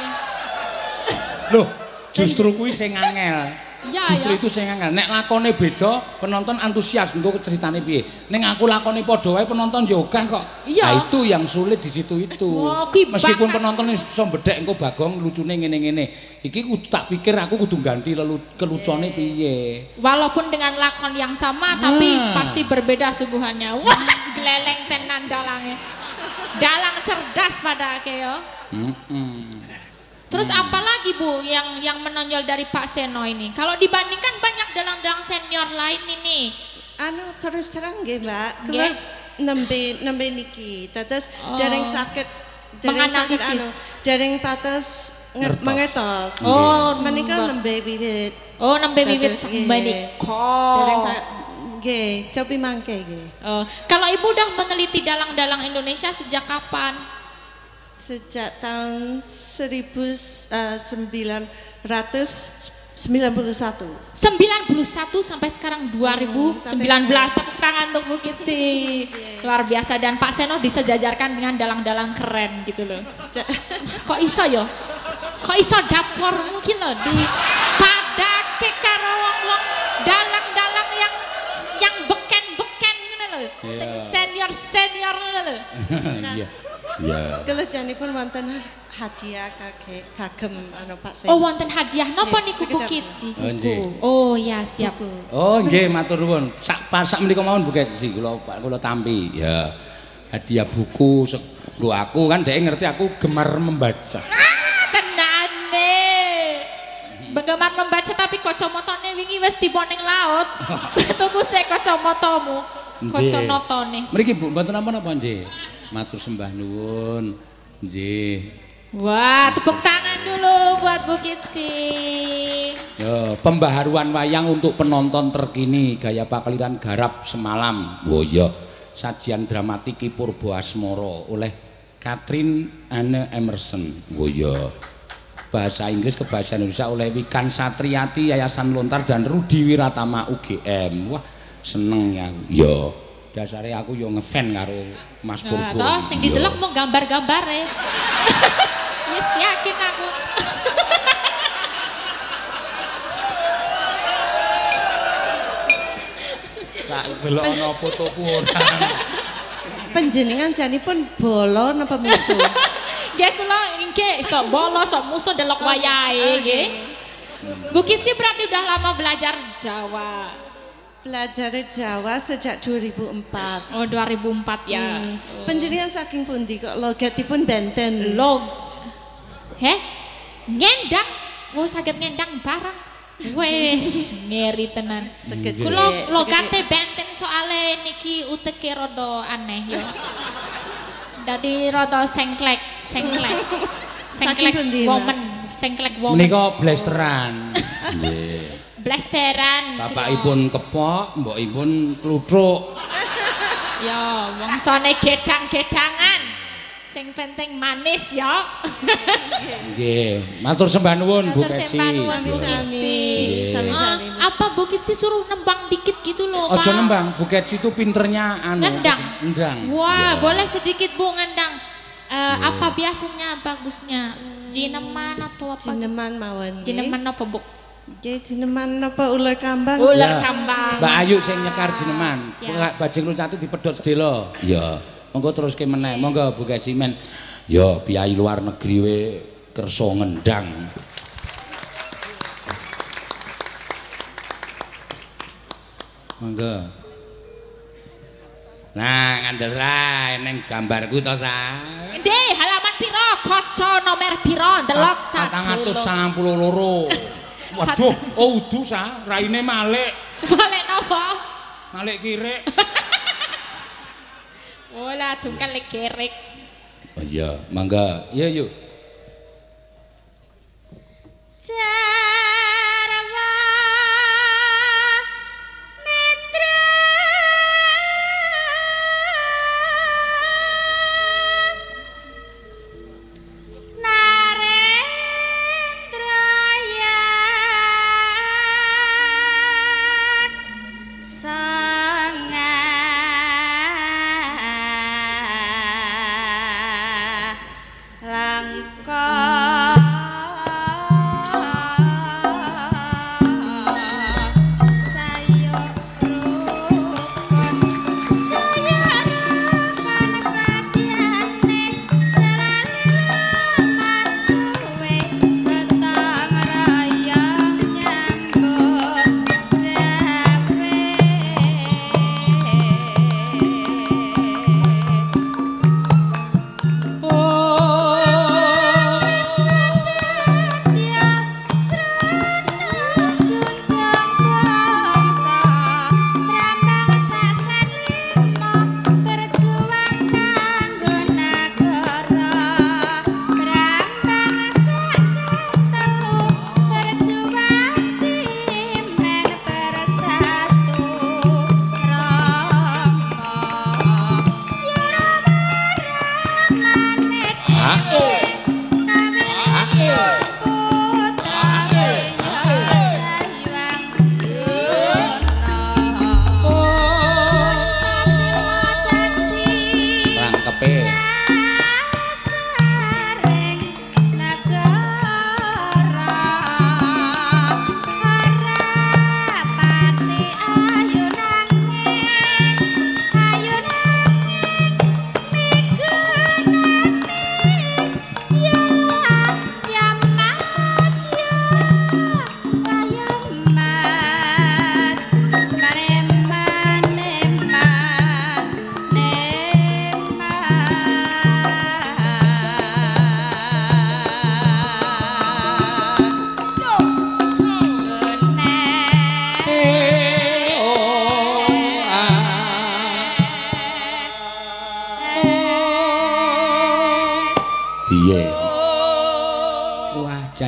Loh, justru kuwi sing angel. Ya, Justru ya. itu sing angel. Nek lakone beda, penonton antusias untuk ceritane piye. Ning aku lakone padha wae penonton yo akeh kok. Iya. Nah, itu yang sulit di situ itu. Wah, kuwi Meskipun bakat. penonton iso bedhek engko Bagong lucune ngene-ngene. Iki kudu tak pikir aku kudu ganti kelucuane piye. Walaupun dengan lakon yang sama tapi pasti berbeda suguhannya. Wah, gleleng tenan dalangnya. Dalang cerdas pada ake yo. Terus apa lagi Bu yang menonjol dari Pak Seno ini? Kalau dibandingkan banyak dalang-dalang senior lain ini. Anu terus terang nggih, Mbak. Nggih. Kula nembe niki. Terus dereng saged Menganalisis. dereng patos mengetos. Oh, menika nembe wiwit. Oh, nembe wiwit Dados, sakmenika. Dereng nggih, cobi mangke nggih. Kalau Ibu udah meneliti dalang-dalang Indonesia sejak kapan? Sejak tahun 1991. 91 sampai sekarang 2019. Tepuk tangan untuk Bukit sih. Luar biasa dan Pak Seno disejajarkan dengan dalang-dalang keren gitu loh. Kok iso yo? Kok iso dapur mungkin loh di padake karo wong-wong dalang-dalang yang beken-beken ngono lho. Senior-senior ngono lho. Iya. Iya. Kelejanipun wonten hadiah kagem anu Pak Seno. Oh wonten hadiah napa Nggih, niku sekedap Bukit sih? Oh, nggih. Oh ya siap. Oh nggih matur nuwun. Sak menika mawon Bukit sih kula tampi. Ya. Hadiah buku nggo aku kan dhek ngerti aku gemar membaca. Tenane. Penggemar membaca tapi kacamatane wingi wis tiba ning laut. Tuku sik kacamatamu. Kacanatane. Mriki Bu mboten napa-napa nggih. Matur sembah nuwun. Nggih. Wah, tepuk tangan dulu buat Bukit sih. Ya, pembaharuan wayang untuk penonton terkini gaya pakliran garap semalam. Oh iya, sajian dramatiki Purbo Asmara oleh Catherine Anne Emerson. Oh iya. Bahasa Inggris ke bahasa Indonesia oleh Wikan Satriati Yayasan Lontar dan Rudi Wiratama UGM. Wah, seneng ya. Yo. Dasare aku yo ngefan karo Mas Purbo. Nah, toh sing didelok mau gambar-gambare. Wis yakin aku. Sak delok ana fotoku ora. Panjenengan janipun bolo napa musuh? Nggih kula nggih sok bolo sok musuh delok wayahe nggih. Bukit sih berarti udah lama belajar Jawa. Belajar Jawa sejak 2004. Oh 2004 ya. Panjenengan saking pundi kok logatipun benten? Ngendang. Wah saged ngendang barang. Wes ngeri tenan. Segede. Kula logate benten soale niki uteke rada aneh yo. Dadi rada sengklek. Saking Sengklek pundi, Mbak? sengklek woman. Menika blasteran. Nggih. Blasteran. Bapakipun kepok, mbokipun kluthuk. Ya, wangsane gedang-gedangan. Sing penting manis ya. Nggih, matur sembah nuwun Bu Matur Keci. sembah nuwun, Bu Sami-sami. Nggih. Sami-sami. Apa Bukit sih suruh nembang dikit gitu loh, Pak? Ojo nembang, Bu Keci itu pinternya anu. Ngendang. Ngendang. Wah, boleh sedikit Bu ngendang. Apa biasanya bagusnya? Jineman atau apa? Jineman mawon. nggih. Jineman apa, Bu? Nggih, jineman napa ular kambang? Ular Ya. kambang. Mbak Ayu sing nyekar jineman. Siap. Bajing lucati dipedhot sedelo. Ya. Monggo teruske meneh. Monggo Bu Keci men. Ya, piyai luar negeri we kersa ngendang. Monggo. Nah, ngandel rae ning gambarku to, Sa. Ndih, halaman piro? Kaca nomor piro? Delok tak dulu. 492. Waduh, oh udu sa, raine Malik. Malik napa? Malik kirik. Olah dungkal lek gerek. Oh iya, mangga. Iya yuk. Jarwa netra narendrayan sanga langka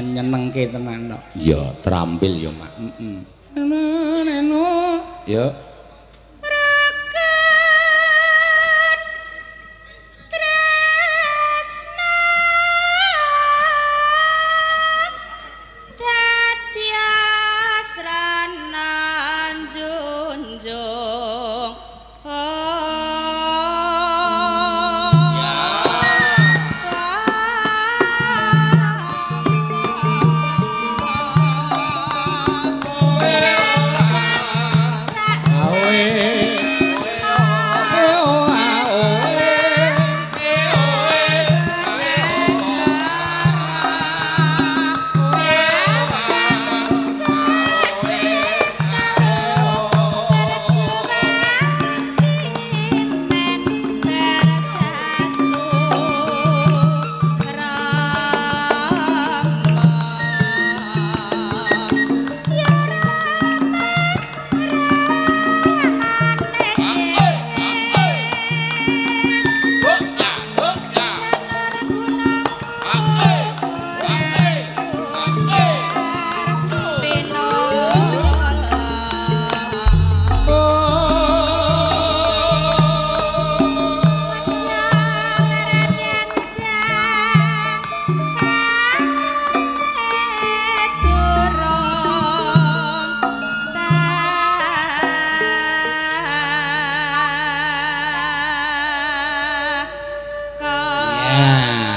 nyenengke tenan kok. Ya, terampil ya, Mak. Ya.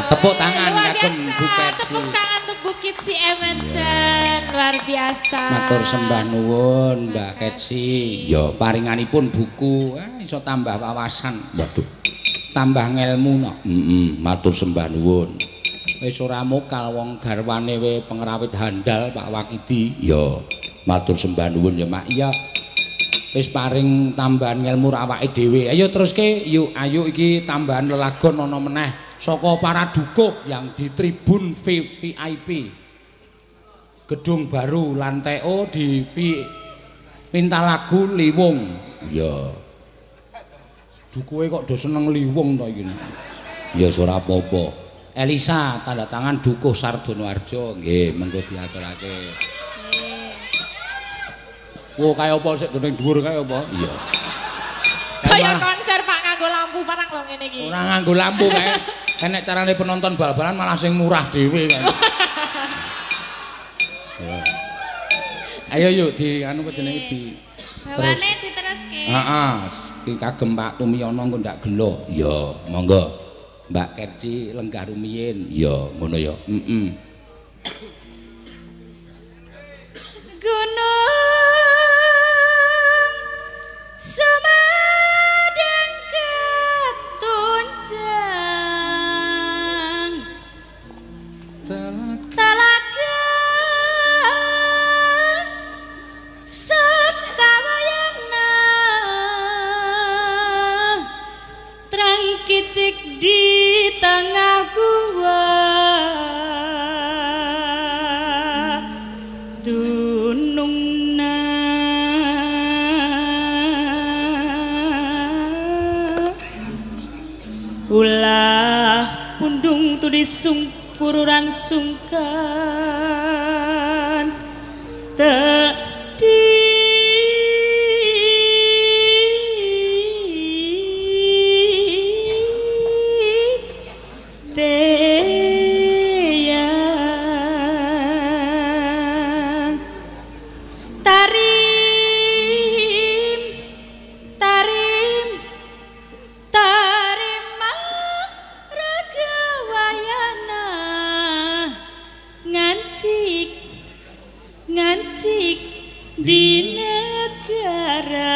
Tepuk tangan kagem Bukit. Tepuk tangan untuk Bukit si Emerson. Luar biasa. Matur sembah nuwun Mbak Ketsi. Ya paringanipun buku, iso tambah wawasan. Waduh. Tambah ngelmu no. Matur sembah nuwun. Wis ora mokal wong garwane we pengrawit handal Pak Wakidi. Ya matur sembah nuwun ya Mak. Iya. Wis paring tambahan ngelmu awake dhewe. Ayo teruske yuk, ayo iki tambahan lelagon ana meneh saka para dukuh yang di tribun VIP. gedung baru lantai O di minta lagu Liwung. Ya. Dukuhe kok do seneng Liwung to iki. Ya ora apa-apa. Elisa tanda tangan Dukuh Sardono Harjo. Nggih, mengko diaturake. Wo kaya apa sik ning dhuwur kaya apa? Iya. Kaya konser Pak nganggo lampu barang lho ngene iki. Ora nganggo lampu kae. Enek carane penonton bal-balan malah sing murah dhewe kan. Ayo yuk di anu apa jenenge di Bawane diteruske. Heeh, iki kagem Pak Tumiyono engko ndak gelo. Ya, monggo. Mbak Kerci lenggah rumiyin. Ya, ngono ya. Gunung Semadang ketunjang Talaga Sekawayana Terang kicik di tengah gua dunungna ulah undung tudis sungkururan sungkan tedi di negara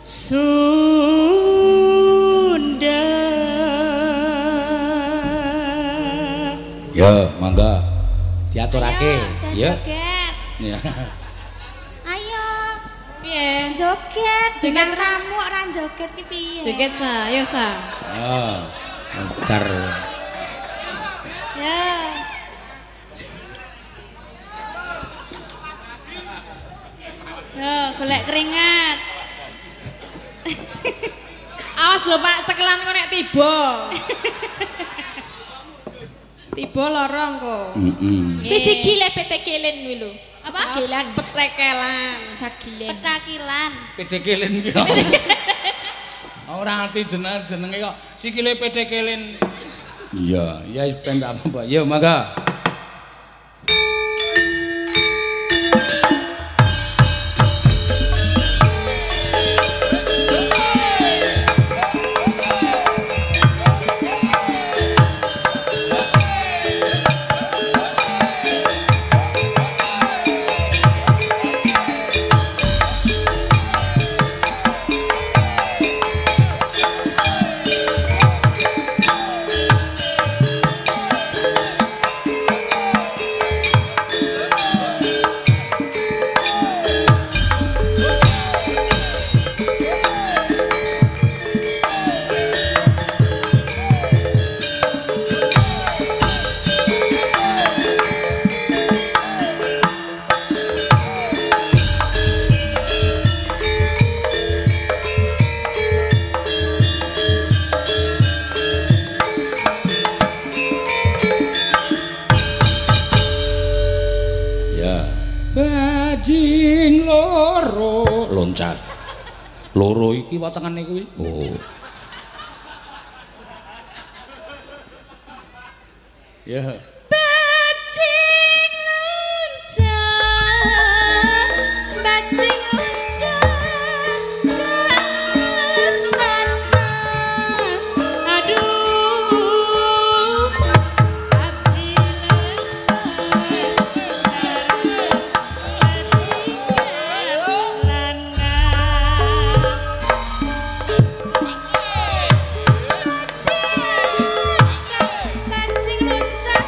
Sunda. Ya, mangga diaturake. Ya. Ya. Ayo. Piye? Joget dengan tamu ora joget ki piye? Joget sa, ya sa. Oh, bentar. Ya. Yo, golek keringat. Awas lho Pak, cekelan kok nek tiba. Tiba lorong kok. Wis iki le petekelen kuwi lho. Apa? Petekelan. Petekelan. Dagilen. Petakilan. Pedekelen piye? Ora ngerti jenenge kok sikile pedekelen. Iya, ya ben tak apa-apa. Ya, mangga. Bajing loro loncat. Loro iki watengane kuwi. Oh. Ya. Bajing loncat, bajing loncat ke istana. Aduh, abdi bajing loncat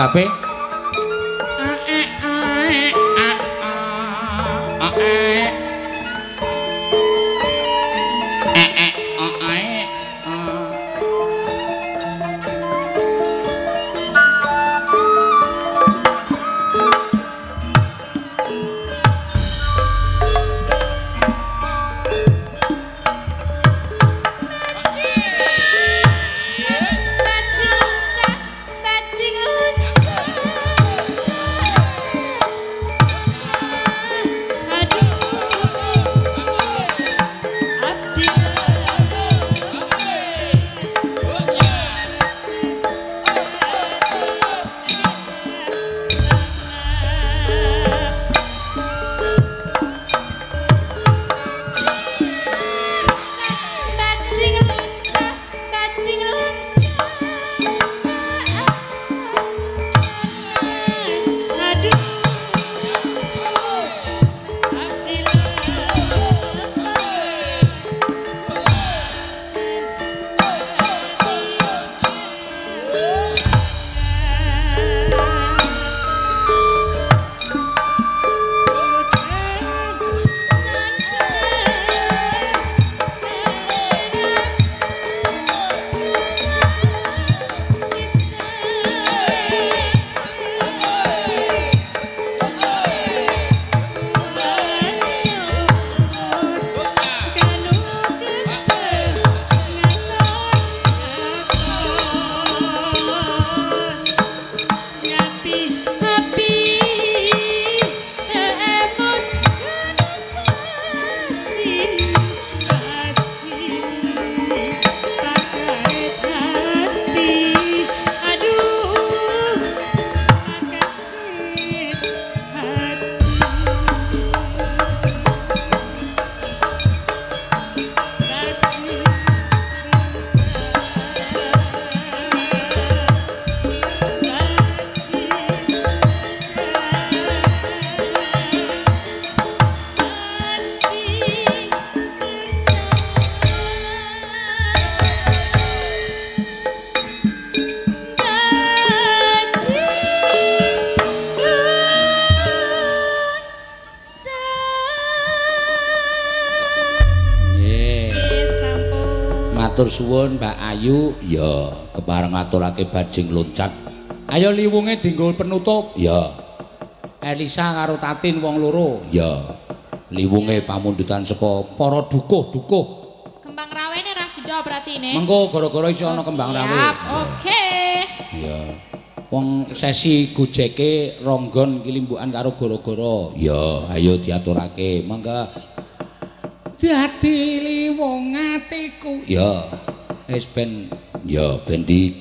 sebabe matur suwun Mbak Ayu, ya kepareng ngaturake bajing loncat. Ayo liwunge dienggo penutup, ya. Elisa karo Tatin wong loro, ya. Liwunge pamundutan saka para dukuh-dukuh. Kembang rawene ra sida berarti ne. Mengko gara-gara iso ana kembang rawe. Siap, oke. Ya. Wong sesi gojeke ronggon kilimbukan karo gara-gara. Ya, ayo diaturake. Mangga dadi liwung atiku. Ya. Wis ben di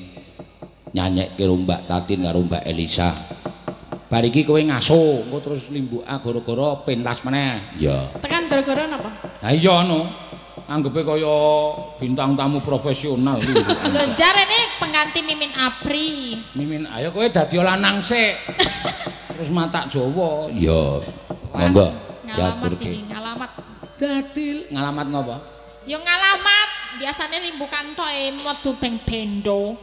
nyanyekke karo Mbak Tatin karo Mbak Elisa. Bar iki kowe ngaso, engko terus limbuk gara-gara pentas meneh. Ya. Tekan gara-gara napa? Ha iya anu. Anggepe kaya bintang tamu profesional iki. Lho jarene pengganti Mimin Apri. Mimin, ayo kowe dadi lanang sik. Terus matak Jawa. Ya. Monggo. Ngalamat iki, ngalamat. Dadi ngalamat ngapa? Ya ngalamat, biasane limbukan tok metu ping pendo.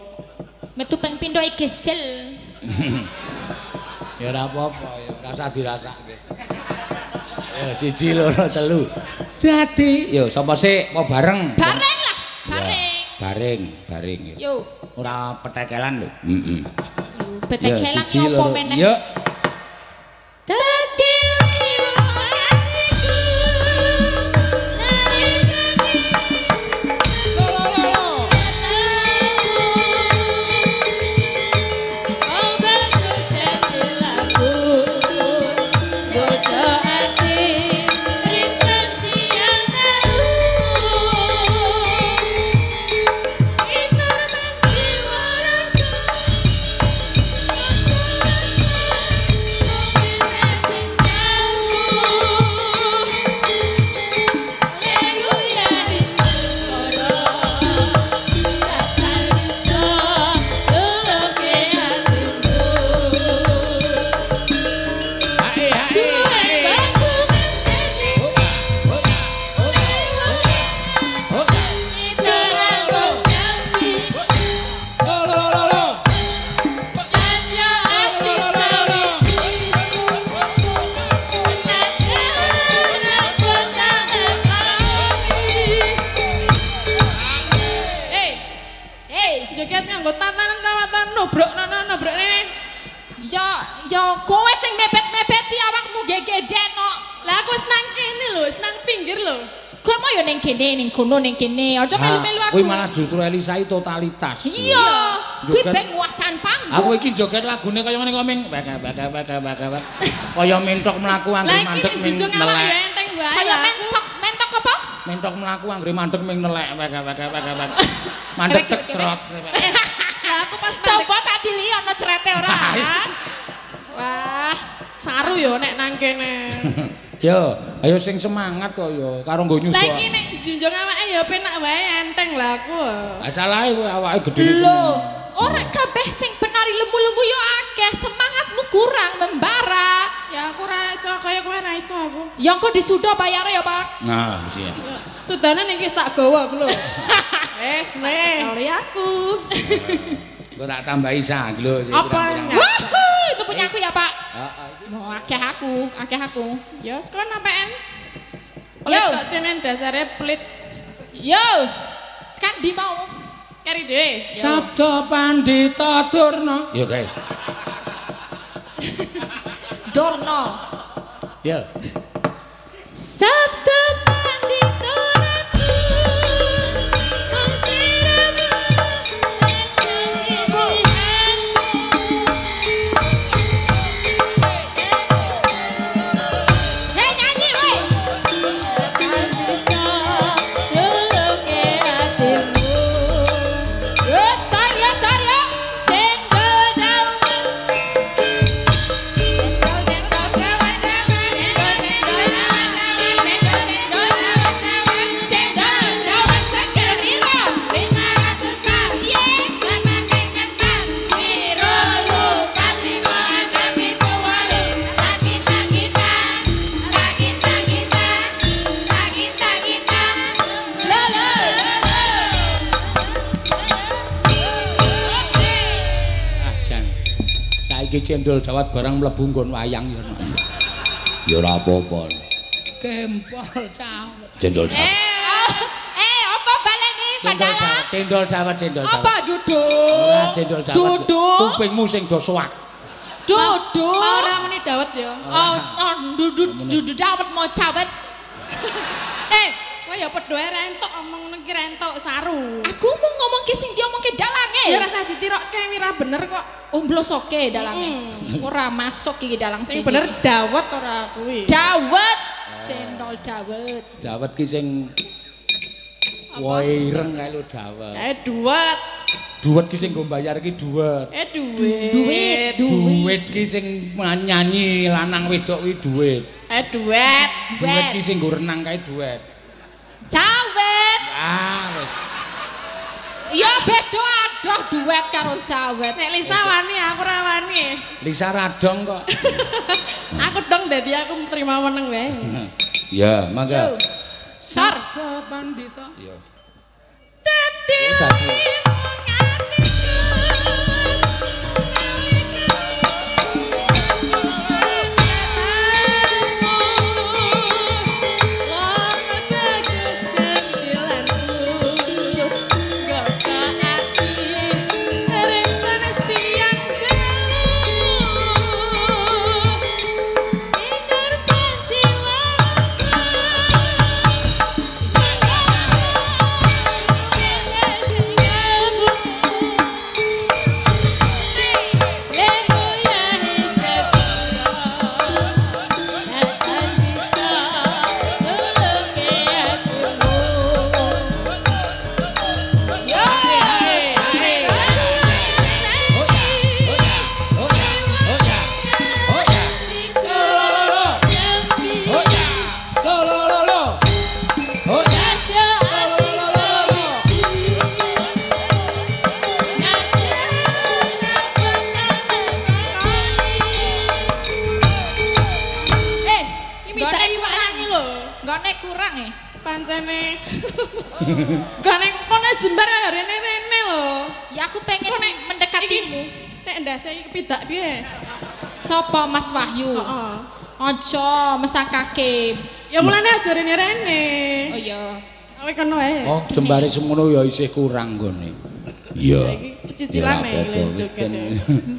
Metu ping pindho iki gesel. Ya ora apa-apa, ya rasa dirasake. Ya siji loro telu. Dadi, yo sapa sik apa bareng? Bareng lah, bareng. Bareng ya. Yo. Ora petekelan lho. Heeh. Petekelan yo apa meneh? Yo. Dadi ning kono ning kene. Aja melu-melu aku. Kuwi malah justru Elisa iki totalitas. Iya. Kuwi ben nguasan panggung. Aku iki joget lagune kaya ngene kok ming kaya mentok mlaku anggere mandeg ming nelek. Kaya mentok apa? Mentok mlaku anggere mandeg ming nelek. Mandeg cekrot. Lah aku pas coba tak dili ana crete ora. Wah, saru yo nek nang kene. Yo, ayo sing semangat kok yo karo nggo nyuda. Lah iki nek junjung awake ya penak wae enteng lah aku. Asalahe kowe awake gedhe. Lho, ora kabeh sing penari lemu-lemu yo akeh, semangatmu kurang membara. Ya aku ra iso kaya kowe ra iso aku. Ya engko disuda bayare ya, Pak. Nah, wis ya. Sudane niki wis tak gawa aku lho. Wes nek kali aku. Kok tak tambahi sak lho. Apa? Itu punya aku ya, Pak. Heeh, iki Oh, akeh aku. Ya, sekon sampean. Pelit kok cenen dasare pelit. Yo. Kan di mau. Kari dhewe. Sabda Pandita Durna. Yo guys. Dorno. Yo. Sabda Pandita cendol dawet barang mlebu nggon wayang ya. Ya ora apa-apa. Kempol cawet. Cendol dawet. Apa baleni padahal? Cendol dawet. Apa duduk? Ora cendol dawet. Duduk. Kupingmu sing do soak. Duduk. Ora muni dawet ya. Duduk dawet mau cawet. Kowe ya padha rentok omong niki rentok saru. Aku mau ngomong ki sing diomongke dalange. Ya rasa ditirokke wira bener kok. Omblosoke dalange. Ora masuk iki dalang sing. Sing bener dawet ora kuwi. Dawet. Cendol dawet. Dawet ki sing ireng kae lho dawet. Duwet. Duwet ki sing nggo mbayar ki duwet. Duwit. Duwit ki sing nyanyi lanang wedok kuwi duwit. Duwet. Duwit ki sing nggo renang kae duwet. Cawet. Ah, wis. Ya beda adoh duet karo cawet. Nek Lisa wani aku ora wani. Lisa radong kok. Aku dong dadi aku terima meneng wae. Ya, mangga. Sar. Sabda Pandita. Ya. Dadi pancene. Gane kono jembar kaya rene-rene lho. Ya aku pengen mendekatimu. Nek ndase iki kepidak piye? Sopo Mas Wahyu? Heeh. Aja mesakake. Ya mulane aja rene-rene. Oh iya. Kowe kono wae. Oh, jembare semono ya isih kurang gone. Iya. Iki cicilane iki joget.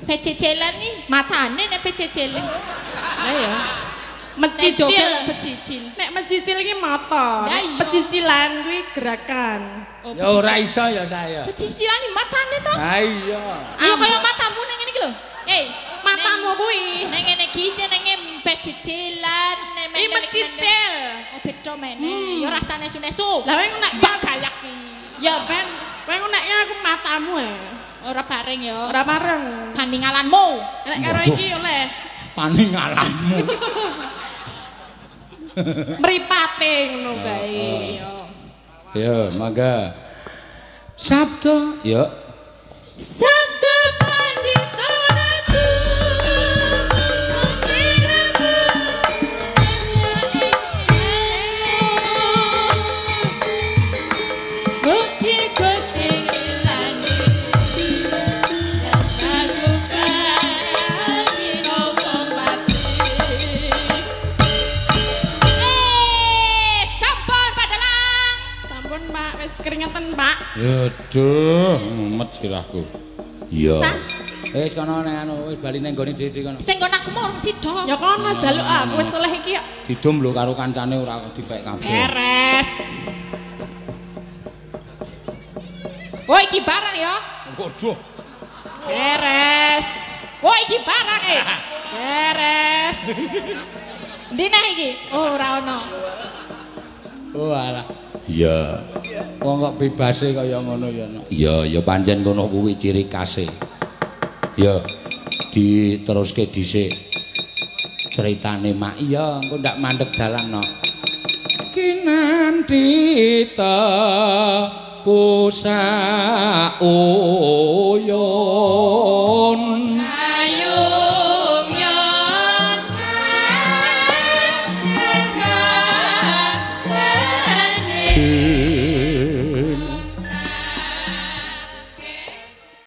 Pececelan nih, matane nek pececelan. Lah ya. Mencicil. Becicil. Nek mencicil iki mata. Ya Nek iya. pecicilan kuwi gerakan. Oh, Ya ora iso ya saya. Becicilan iki matane to. Ha iya. Iya kaya matamu ning ngene iki lho. Matamu kuwi. Ning ngene iki jenenge becicilan. Iki mencicil. Oh beda meneh. Ya rasane sunesu. Lah kowe nek Mbak galak iki. ya ben, kowe nek aku matamu Ora bareng ya. ora bareng. Bandingalanmu. Nek karo Waduh. iki oleh Paningalanmu. mripate ngono bae. Ya, mangga. Sabda, ya. Sabda panditanatu. Gusti Gusti ilani. Aku kari nopo mati. Sampun padalang. Sampun Pak, wis keringetan Pak. Yaduh, mumet sirahku. Iya. Sah. Wis kono nek anu wis bali nang nggone dhewe kono. Sing kon aku mau urung sida. Ya kono jaluk aku wis oleh iki kok. Didum lho karo kancane ora dipek kabeh. Beres. Woi iki barang ya. Waduh. Beres. Woi iki barang Beres. Dina iki? Oh ora ono. Oh alah. Iya. Wong kok bebase kaya ngono ya. Iya, ya pancen ngono kuwi ciri khase. Ya diteruske dhisik. Ceritane mak iya engko ndak mandeg dalan no. Kinandita pusa uyon Ayung yon